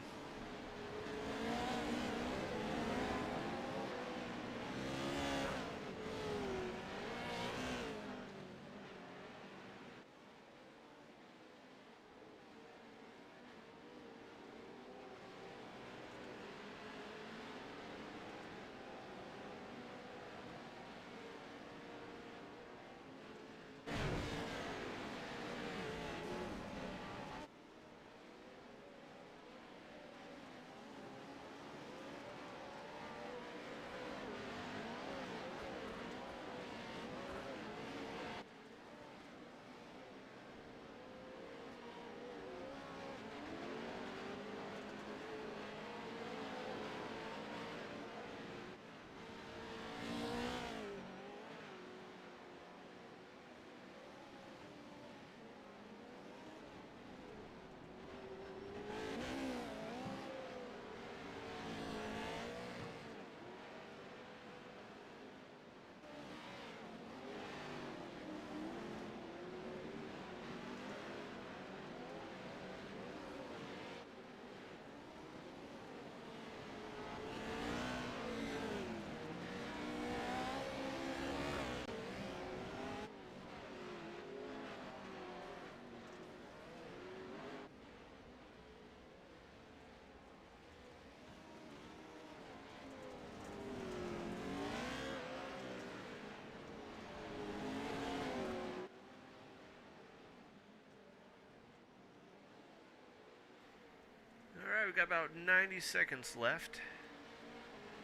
got about 90 seconds left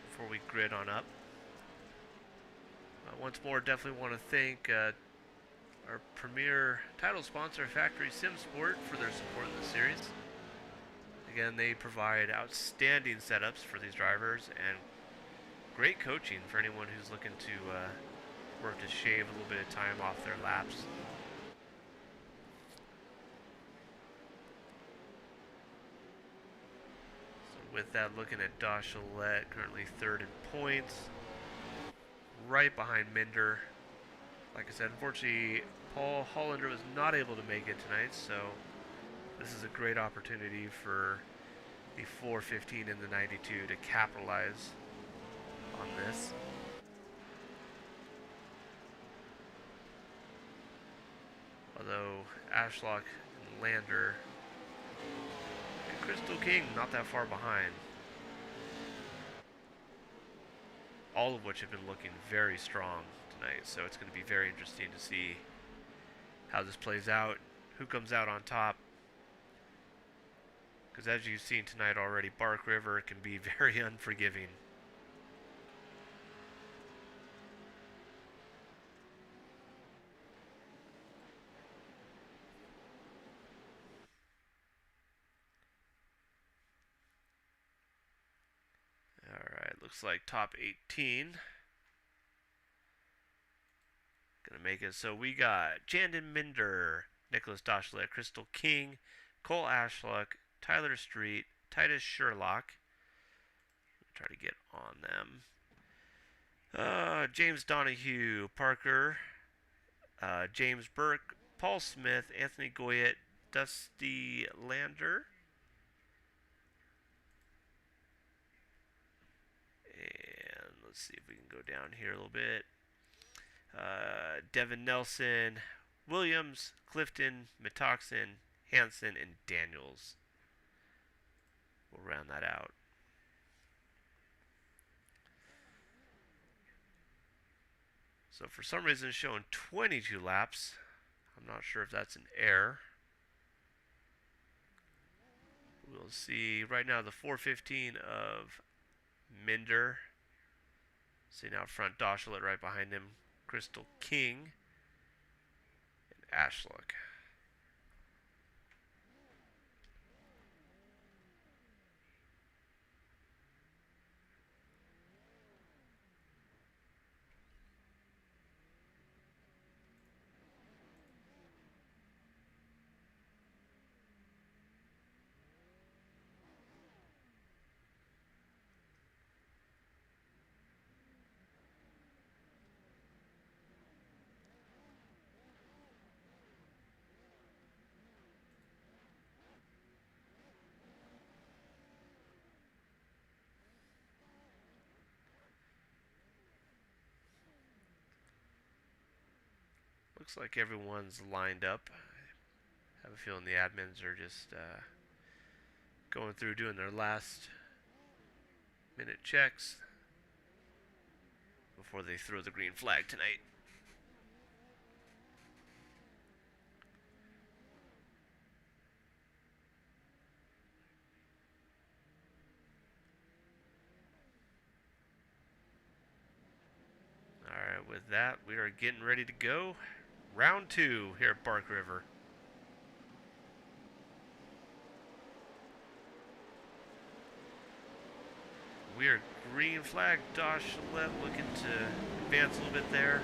before we grid on up. Once more, definitely want to thank our premier title sponsor, Factory Sim Sport, for their support in the series. Again, they provide outstanding setups for these drivers and great coaching for anyone who's looking to work to shave a little bit of time off their laps. So with that, looking at Dachelet, currently third in points, right behind Minder. Like I said, unfortunately, Paul Hollander was not able to make it tonight, so this is a great opportunity for the 415 and the 92 to capitalize on this. Although Ashlock and Lander and Crystal King not that far behind. All of which have been looking very strong tonight, so it's going to be very interesting to see how this plays out, who comes out on top. Because as you've seen tonight already, Bark River can be very unforgiving. Alright, looks like top 18 gonna make it. So we got Jandon Minder, Nicholas Dachelet, Crystal King, Cole Ashlock, Tyler Street, Titus Sherlock. Try to get on them. James Donahue, Parker, James Burke, Paul Smith, Anthony Goyette, Dusty Lander, and let's see if we can go down here a little bit. Devin Nelson, Williams, Clifton, Metoxen, Hansen, and Daniels. We'll round that out. So for some reason it's showing 22 laps. I'm not sure if that's an error. We'll see. Right now the 415 of Minder. Sitting out front, Dachelet right behind him. Crystal King and Ashlock. Looks like everyone's lined up. I have a feeling the admins are just going through doing their last minute checks before they throw the green flag tonight. Alright, with that, we are getting ready to go. Round 2 here at Bark River. We are green flag. Dachelet looking to advance a little bit there.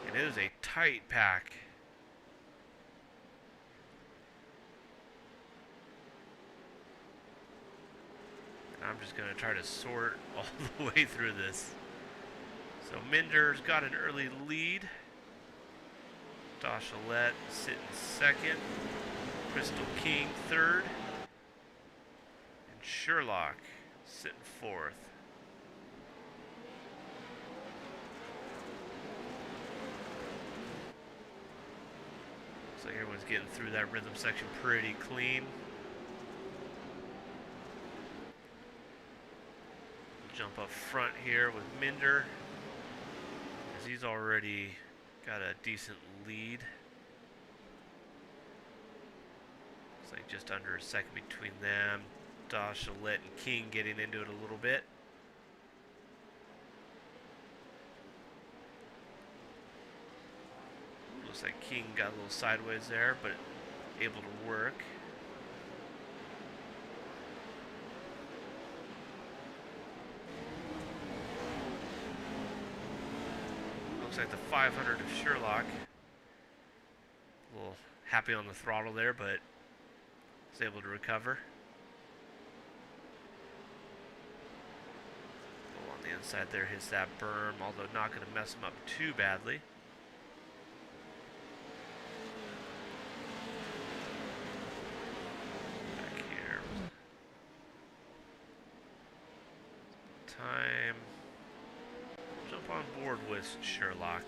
And it is a tight pack. And I'm just going to try to sort all the way through this. So Minder's got an early lead. Dachelet sitting second. Crystal King third. And Sherlock sitting fourth. Looks like everyone's getting through that rhythm section pretty clean. Jump up front here with Minder, as he's already got a decent lead. Looks like just under a second between them. Doshalet and King getting into it a little bit. Looks like King got a little sideways there, but able to work. Looks like the 500 of Sherlock. A little happy on the throttle there, but was able to recover. Go on the inside there, hits that berm, although not going to mess him up too badly. Back here. Time. Jump on board with Sherlock.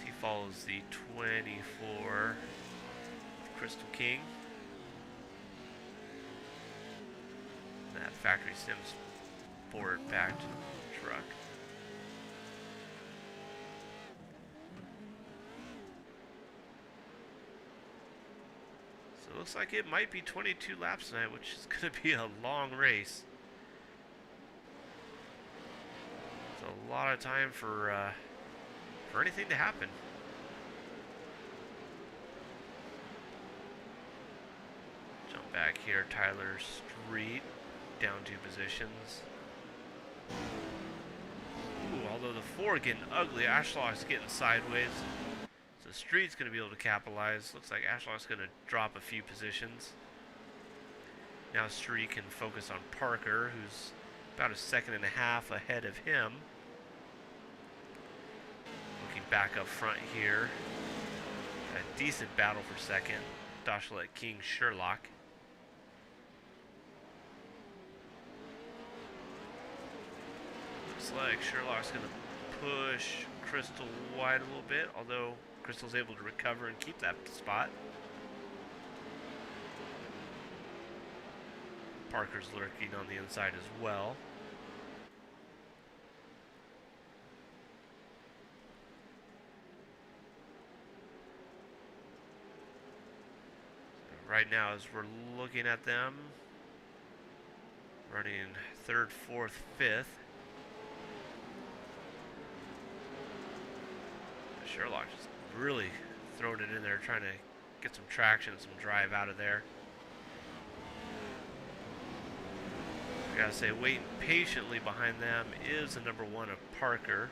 He follows the 24 Crystal King. That factory sims forward back to the truck. So it looks like it might be 22 laps tonight, which is going to be a long race. It's a lot of time for anything to happen. Jump back here, Tyler Street, down 2 positions. Ooh, although the 4 getting ugly, Ashlock's getting sideways. So Street's going to be able to capitalize. Looks like Ashlock's going to drop a few positions. Now Street can focus on Parker, who's about a second and a half ahead of him. Looking back up front here. A decent battle for second. Doshalet, King, Sherlock. Looks like Sherlock's going to push Crystal wide a little bit, although Crystal's able to recover and keep that spot. Parker's lurking on the inside as well. Right now, as we're looking at them, running 3rd, 4th, 5th. Sherlock just really throwing it in there, trying to get some traction, some drive out of there. I gotta say, waiting patiently behind them is the number 1 of Parker.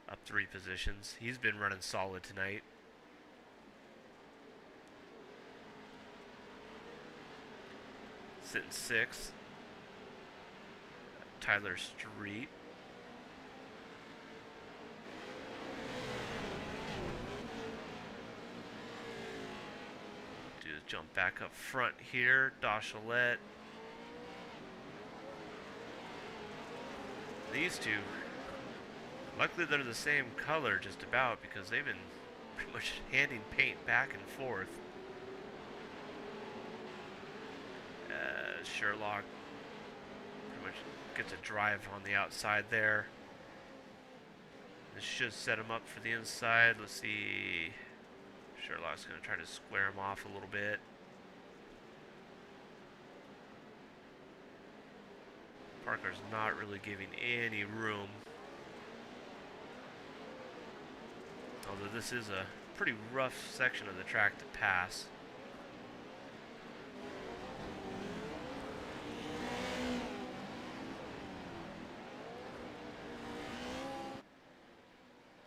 Up 3 positions. He's been running solid tonight. Sitting 6th. Tyler Street. Do is jump back up front here. Doshalet. These two, luckily they're the same color just about, because they've been pretty much handing paint back and forth. Sherlock pretty much gets a drive on the outside there. This should set him up for the inside. Let's see. Sherlock's going to try to square him off a little bit. Parker's not really giving any room. Although this is a pretty rough section of the track to pass.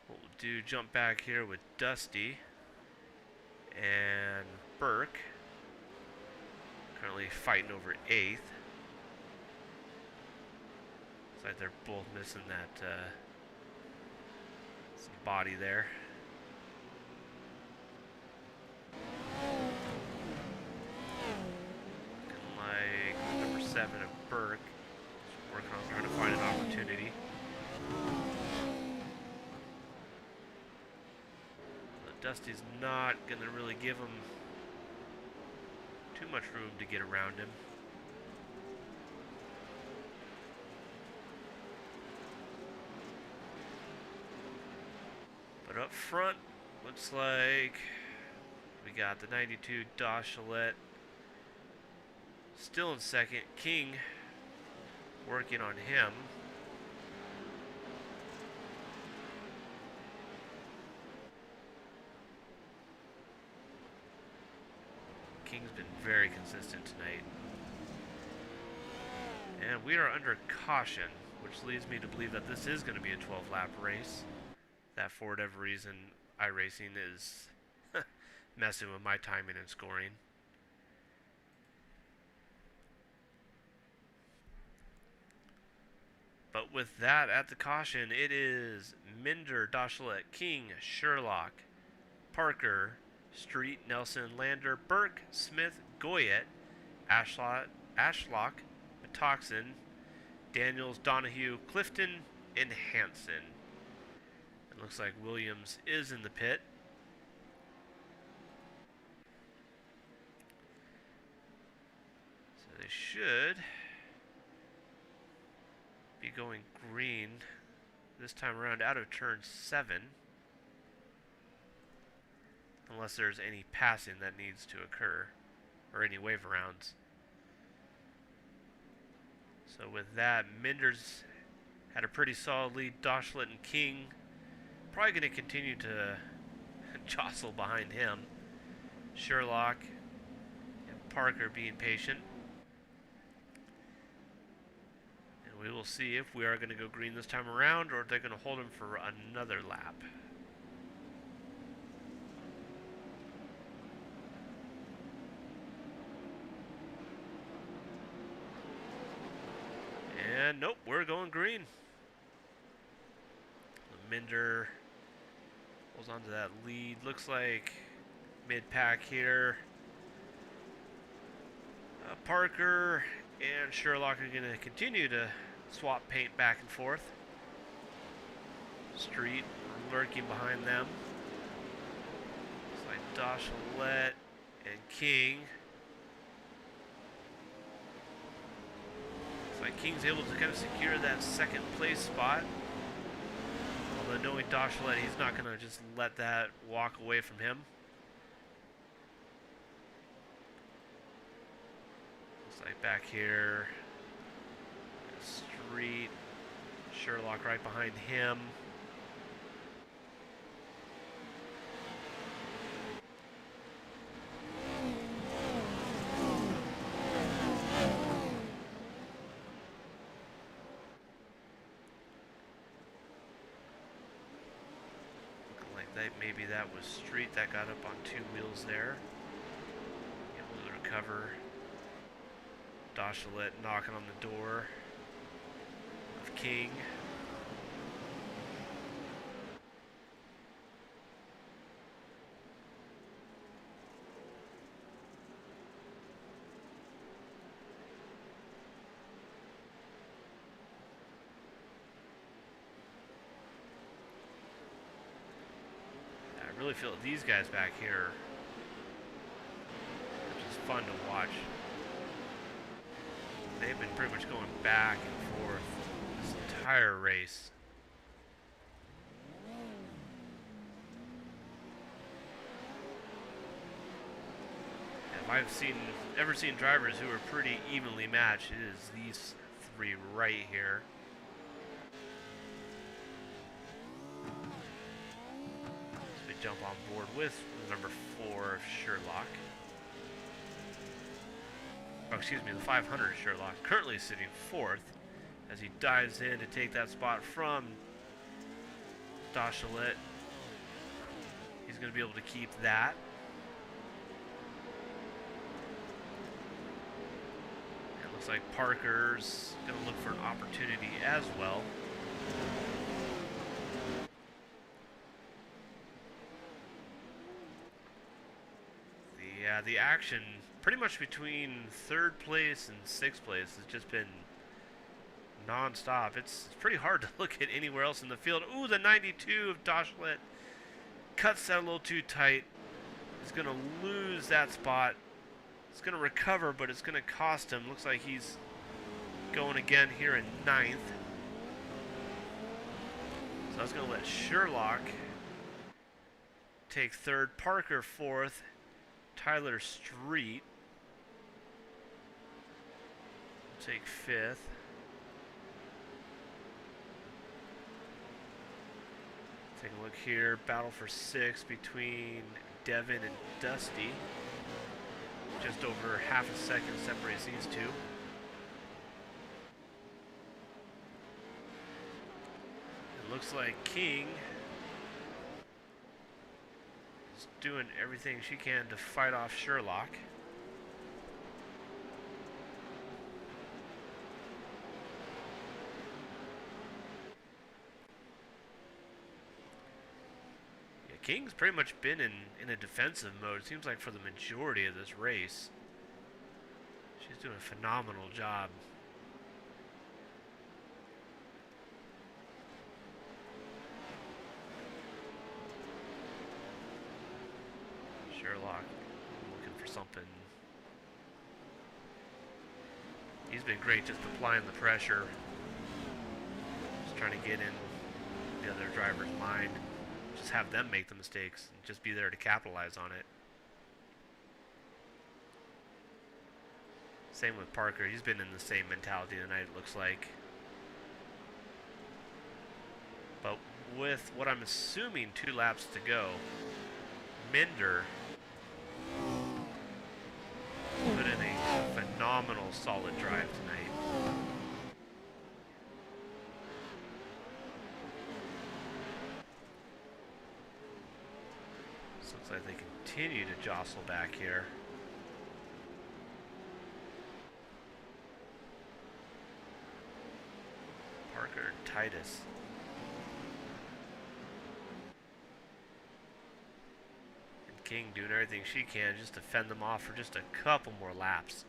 What we'll do, jump back here with Dusty and Burke. Currently fighting over 8th. Like they're both missing that some body there. Looking like number 7 of Burke is working on trying to find an opportunity. But Dusty's not going to really give him too much room to get around him. But up front, Looks like we got the 92 Doshalet still in second. King working on him. King's been very consistent tonight. And we are under caution, which leads me to believe that this is going to be a 12-lap race. That for whatever reason, iRacing is messing with my timing and scoring. But with that at the caution, it is Minder, Doshalet, King, Sherlock, Parker, Street, Nelson, Lander, Burke, Smith, Goyette, Ashlock, Metoxen, Daniels, Donahue, Clifton, and Hansen. It looks like Williams is in the pit. So they should be going green this time around out of turn 7. Unless there's any passing that needs to occur, or any wave arounds. So with that, Minder's had a pretty solid lead. Doshalet and King probably going to continue to jostle behind him. Sherlock and Parker being patient. And we will see if we are going to go green this time around, or if they're going to hold him for another lap. And nope, we're going green. Minder holds on to that lead. Looks like mid-pack here. Parker and Sherlock are going to continue to swap paint back and forth. Street lurking behind them. Looks like Doshalet and King. Like King's able to kind of secure that second place spot. Although knowing Doshalet, he's not going to just let that walk away from him. Looks like back here, Street, Sherlock right behind him. Maybe that was Street that got up on 2 wheels there. Able to recover. Doshalet knocking on the door of King. I really feel these guys back here are just fun to watch. They've been pretty much going back and forth this entire race. If I've ever seen drivers who are pretty evenly matched, it is these 3 right here. Jump on board with number 4 Sherlock. Oh, excuse me, the 500 Sherlock, currently sitting 4th as he dives in to take that spot from Doshalet. He's going to be able to keep that. It looks like Parker's going to look for an opportunity as well. The action pretty much between 3rd place and 6th place has just been non-stop. It's pretty hard to look at anywhere else in the field. Ooh, the 92 of Doshalet cuts that a little too tight. He's going to lose that spot. It's going to recover, but it's going to cost him. Looks like he's going again here in 9th. So I was going to let Sherlock take third. Parker fourth. Tyler Street will take fifth. Take a look here. Battle for sixth between Devin and Dusty. Just over half a second separates these two. It looks like King is doing everything she can to fight off Sherlock. King's pretty much been in a defensive mode, it seems like, for the majority of this race. She's doing a phenomenal job. Sherlock looking for something. He's been great just applying the pressure. Just trying to get in the other driver's mind. Just have them make the mistakes and just be there to capitalize on it. Same with Parker. He's been in the same mentality tonight, it looks like. But with what I'm assuming 2 laps to go, Minder put in a phenomenal solid drive tonight. Looks like they continue to jostle back here. Parker and Titus. And King doing everything she can just to fend them off for just a couple more laps.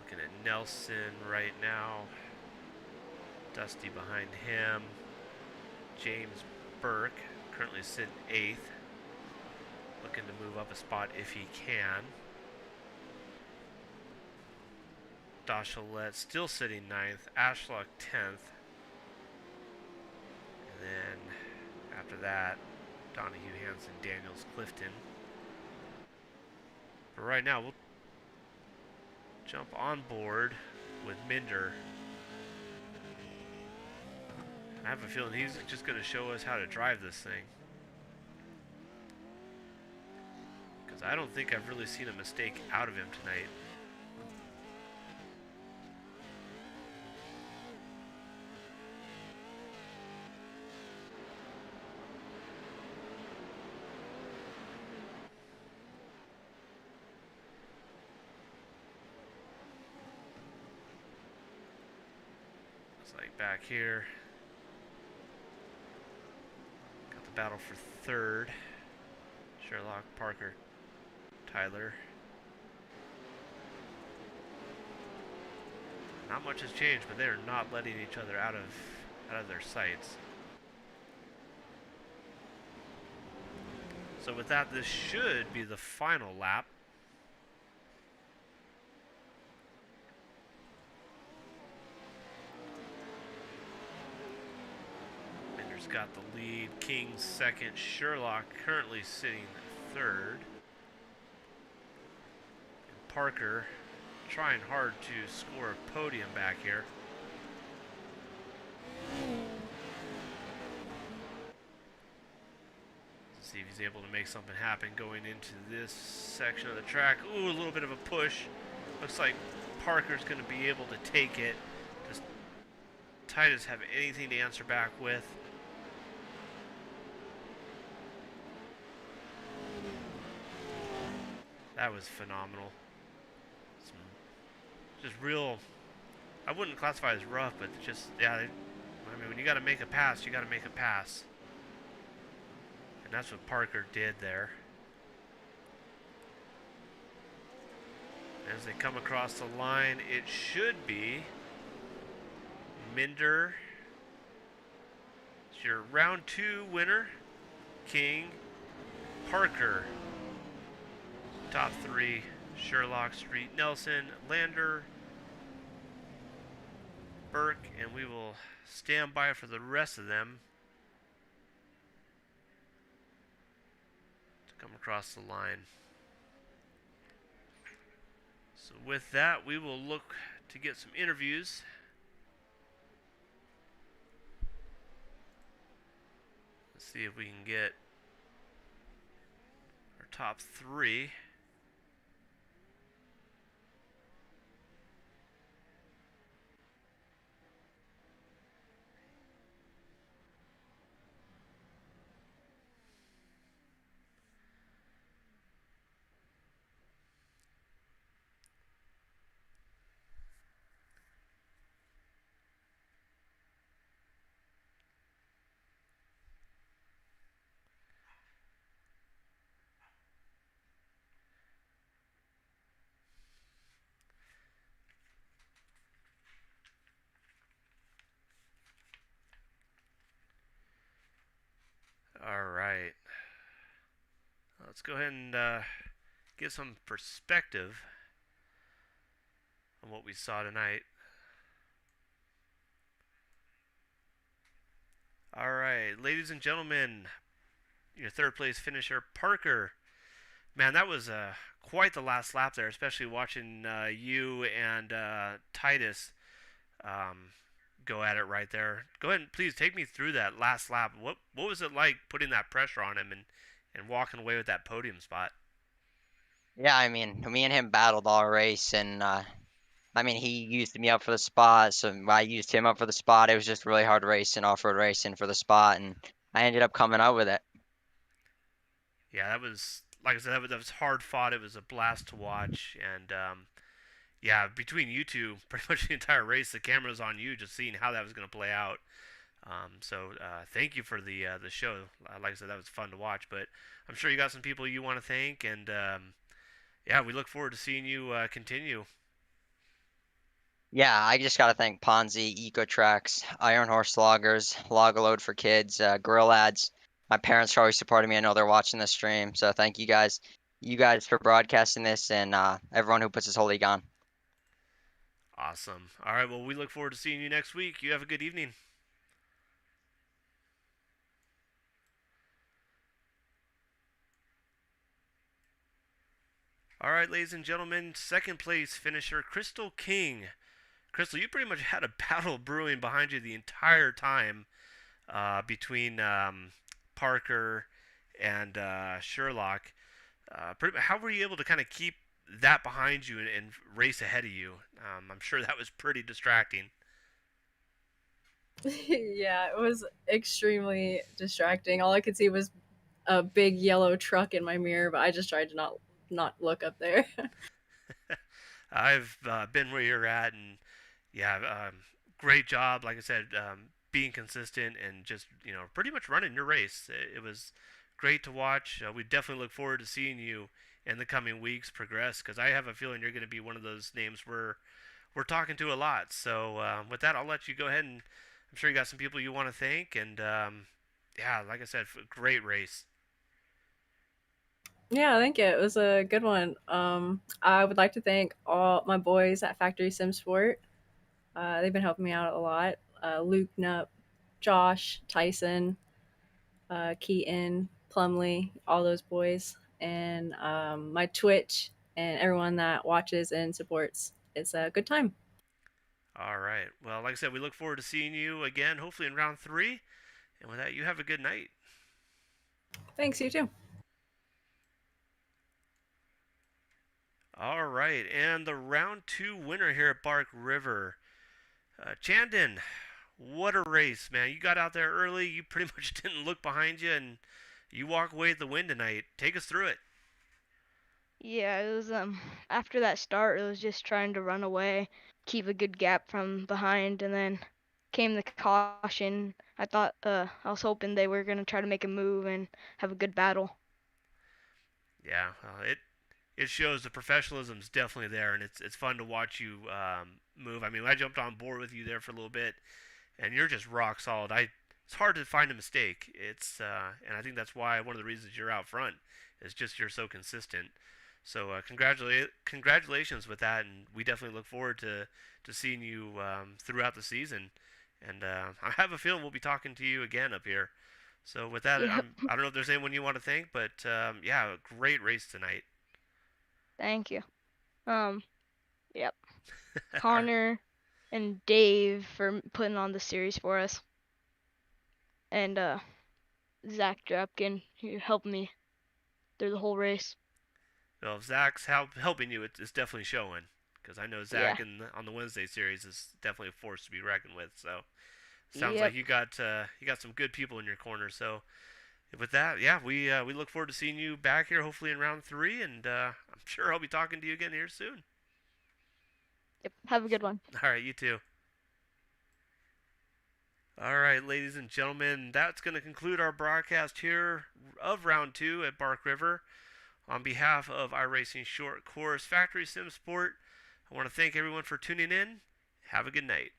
Looking at Nelson right now. Dusty behind him. James Burke currently sitting 8th. Looking to move up a spot if he can. Doshalette still sitting 9th. Ashlock 10th. And then after that, Donahue, Hansen, Daniels, Clifton. But right now, we'll jump on board with Minder. I have a feeling he's just going to show us how to drive this thing. Because I don't think I've really seen a mistake out of him tonight. Like back here, got the battle for third. Sherlock, Parker, Tyler. Not much has changed, but they're not letting each other out of their sights. So with that, this should be the final lap. Got the lead. King second. Sherlock currently sitting third. And Parker trying hard to score a podium back here. Let's see if he's able to make something happen going into this section of the track. Ooh, a little bit of a push. Looks like Parker's going to be able to take it. Does Titus have anything to answer back with? That was phenomenal. Just real, I wouldn't classify it as rough, but just, yeah, I mean, when you got to make a pass, you got to make a pass. And that's what Parker did there. As they come across the line, it should be Minder. It's your round 2 winner, King. Parker. Top 3, Sherlock, Street, Nelson, Lander, Burke, and we will stand by for the rest of them to come across the line. So with that, we will look to get some interviews. Let's see if we can get our top 3. All right. Let's go ahead and get some perspective on what we saw tonight. All right, ladies and gentlemen, your third place finisher, Parker. Man, that was quite the last lap there, especially watching you and Titus go at it right there. Go ahead and please take me through that last lap. What was it like putting that pressure on him and walking away with that podium spot?
Yeah, I mean, me and him battled all race, and I mean, he used me up for the spot, so I used him up for the spot. It was just really hard racing, off-road racing for the spot, and I ended up coming out with it.
Yeah, that was, like I said, that was hard fought. It was a blast to watch, and yeah, between you two, pretty much the entire race, the camera was on you, just seeing how that was going to play out. So thank you for the show. Like I said, that was fun to watch. But I'm sure you got some people you want to thank, and yeah, we look forward to seeing you continue.
Yeah, I just gotta thank Ponzi, EcoTrax, Iron Horse Loggers, Log a Load for Kids, Grill Ads. My parents are always supporting me. I know they're watching this stream, so thank you guys for broadcasting this, and everyone who puts this whole league on.
Awesome. All right, well, we look forward to seeing you next week. You have a good evening. All right, ladies and gentlemen, second place finisher, Crystal King. Crystal, you pretty much had a battle brewing behind you the entire time between Parker and Sherlock. How were you able to kind of keep that behind you and race ahead of you? I'm sure that was pretty distracting.
Yeah, it was extremely distracting. All I could see was a big yellow truck in my mirror, but I just tried to not look up there.
I've been where you're at, and yeah, great job. Like I said, being consistent and just pretty much running your race. It was great to watch. We definitely look forward to seeing you in the coming weeks progress, because I have a feeling you're going to be one of those names we're talking to a lot. So with that, I'll let you go ahead, and I'm sure you got some people you want to thank. And yeah, like I said, great race.
Yeah, thank you. It was a good one. I would like to thank all my boys at Factory Sim Sport. They've been helping me out a lot. Luke Nupp, Josh, Tyson, Keaton, Plumley, all those boys, and my Twitch and everyone that watches and supports. It's a good time.
All right. Well, like I said, we look forward to seeing you again, hopefully in round 3. And with that, you have a good night.
Thanks, you too.
All right, and the round 2 winner here at Bark River, Chandon. What a race, man! You got out there early. You pretty much didn't look behind you, and you walk away with the win tonight. Take us through it.
Yeah, it was after that start, it was just trying to run away, keep a good gap from behind, and then came the caution. I was hoping they were gonna try to make a move and have a good battle.
Yeah, it shows the professionalism's definitely there, and it's fun to watch you move. I mean, I jumped on board with you there for a little bit, and you're just rock solid. It's hard to find a mistake. And I think that's why one of the reasons you're out front is just you're so consistent. So congratulations with that, and we definitely look forward to seeing you throughout the season. And I have a feeling we'll be talking to you again up here. So with that,
Yep.
I don't know if there's anyone you want to thank, but yeah, a great race tonight.
Thank you. Yep. Connor and Dave for putting on the series for us. And Zach Drapkin, who helped me through the whole race.
Well, if Zach's helping you, it's definitely showing. Because I know
Yeah.
Zach on the Wednesday series is definitely a force to be reckoned with. So sounds like
Yep.
you got some good people in your corner. So with that, yeah, we look forward to seeing you back here, hopefully in round 3, and I'm sure I'll be talking to you again here soon.
Yep. Have a good one.
All right, you too. All right, ladies and gentlemen, that's going to conclude our broadcast here of round 2 at Bark River. On behalf of iRacing Short Course Factory Sim Sport, I want to thank everyone for tuning in. Have a good night.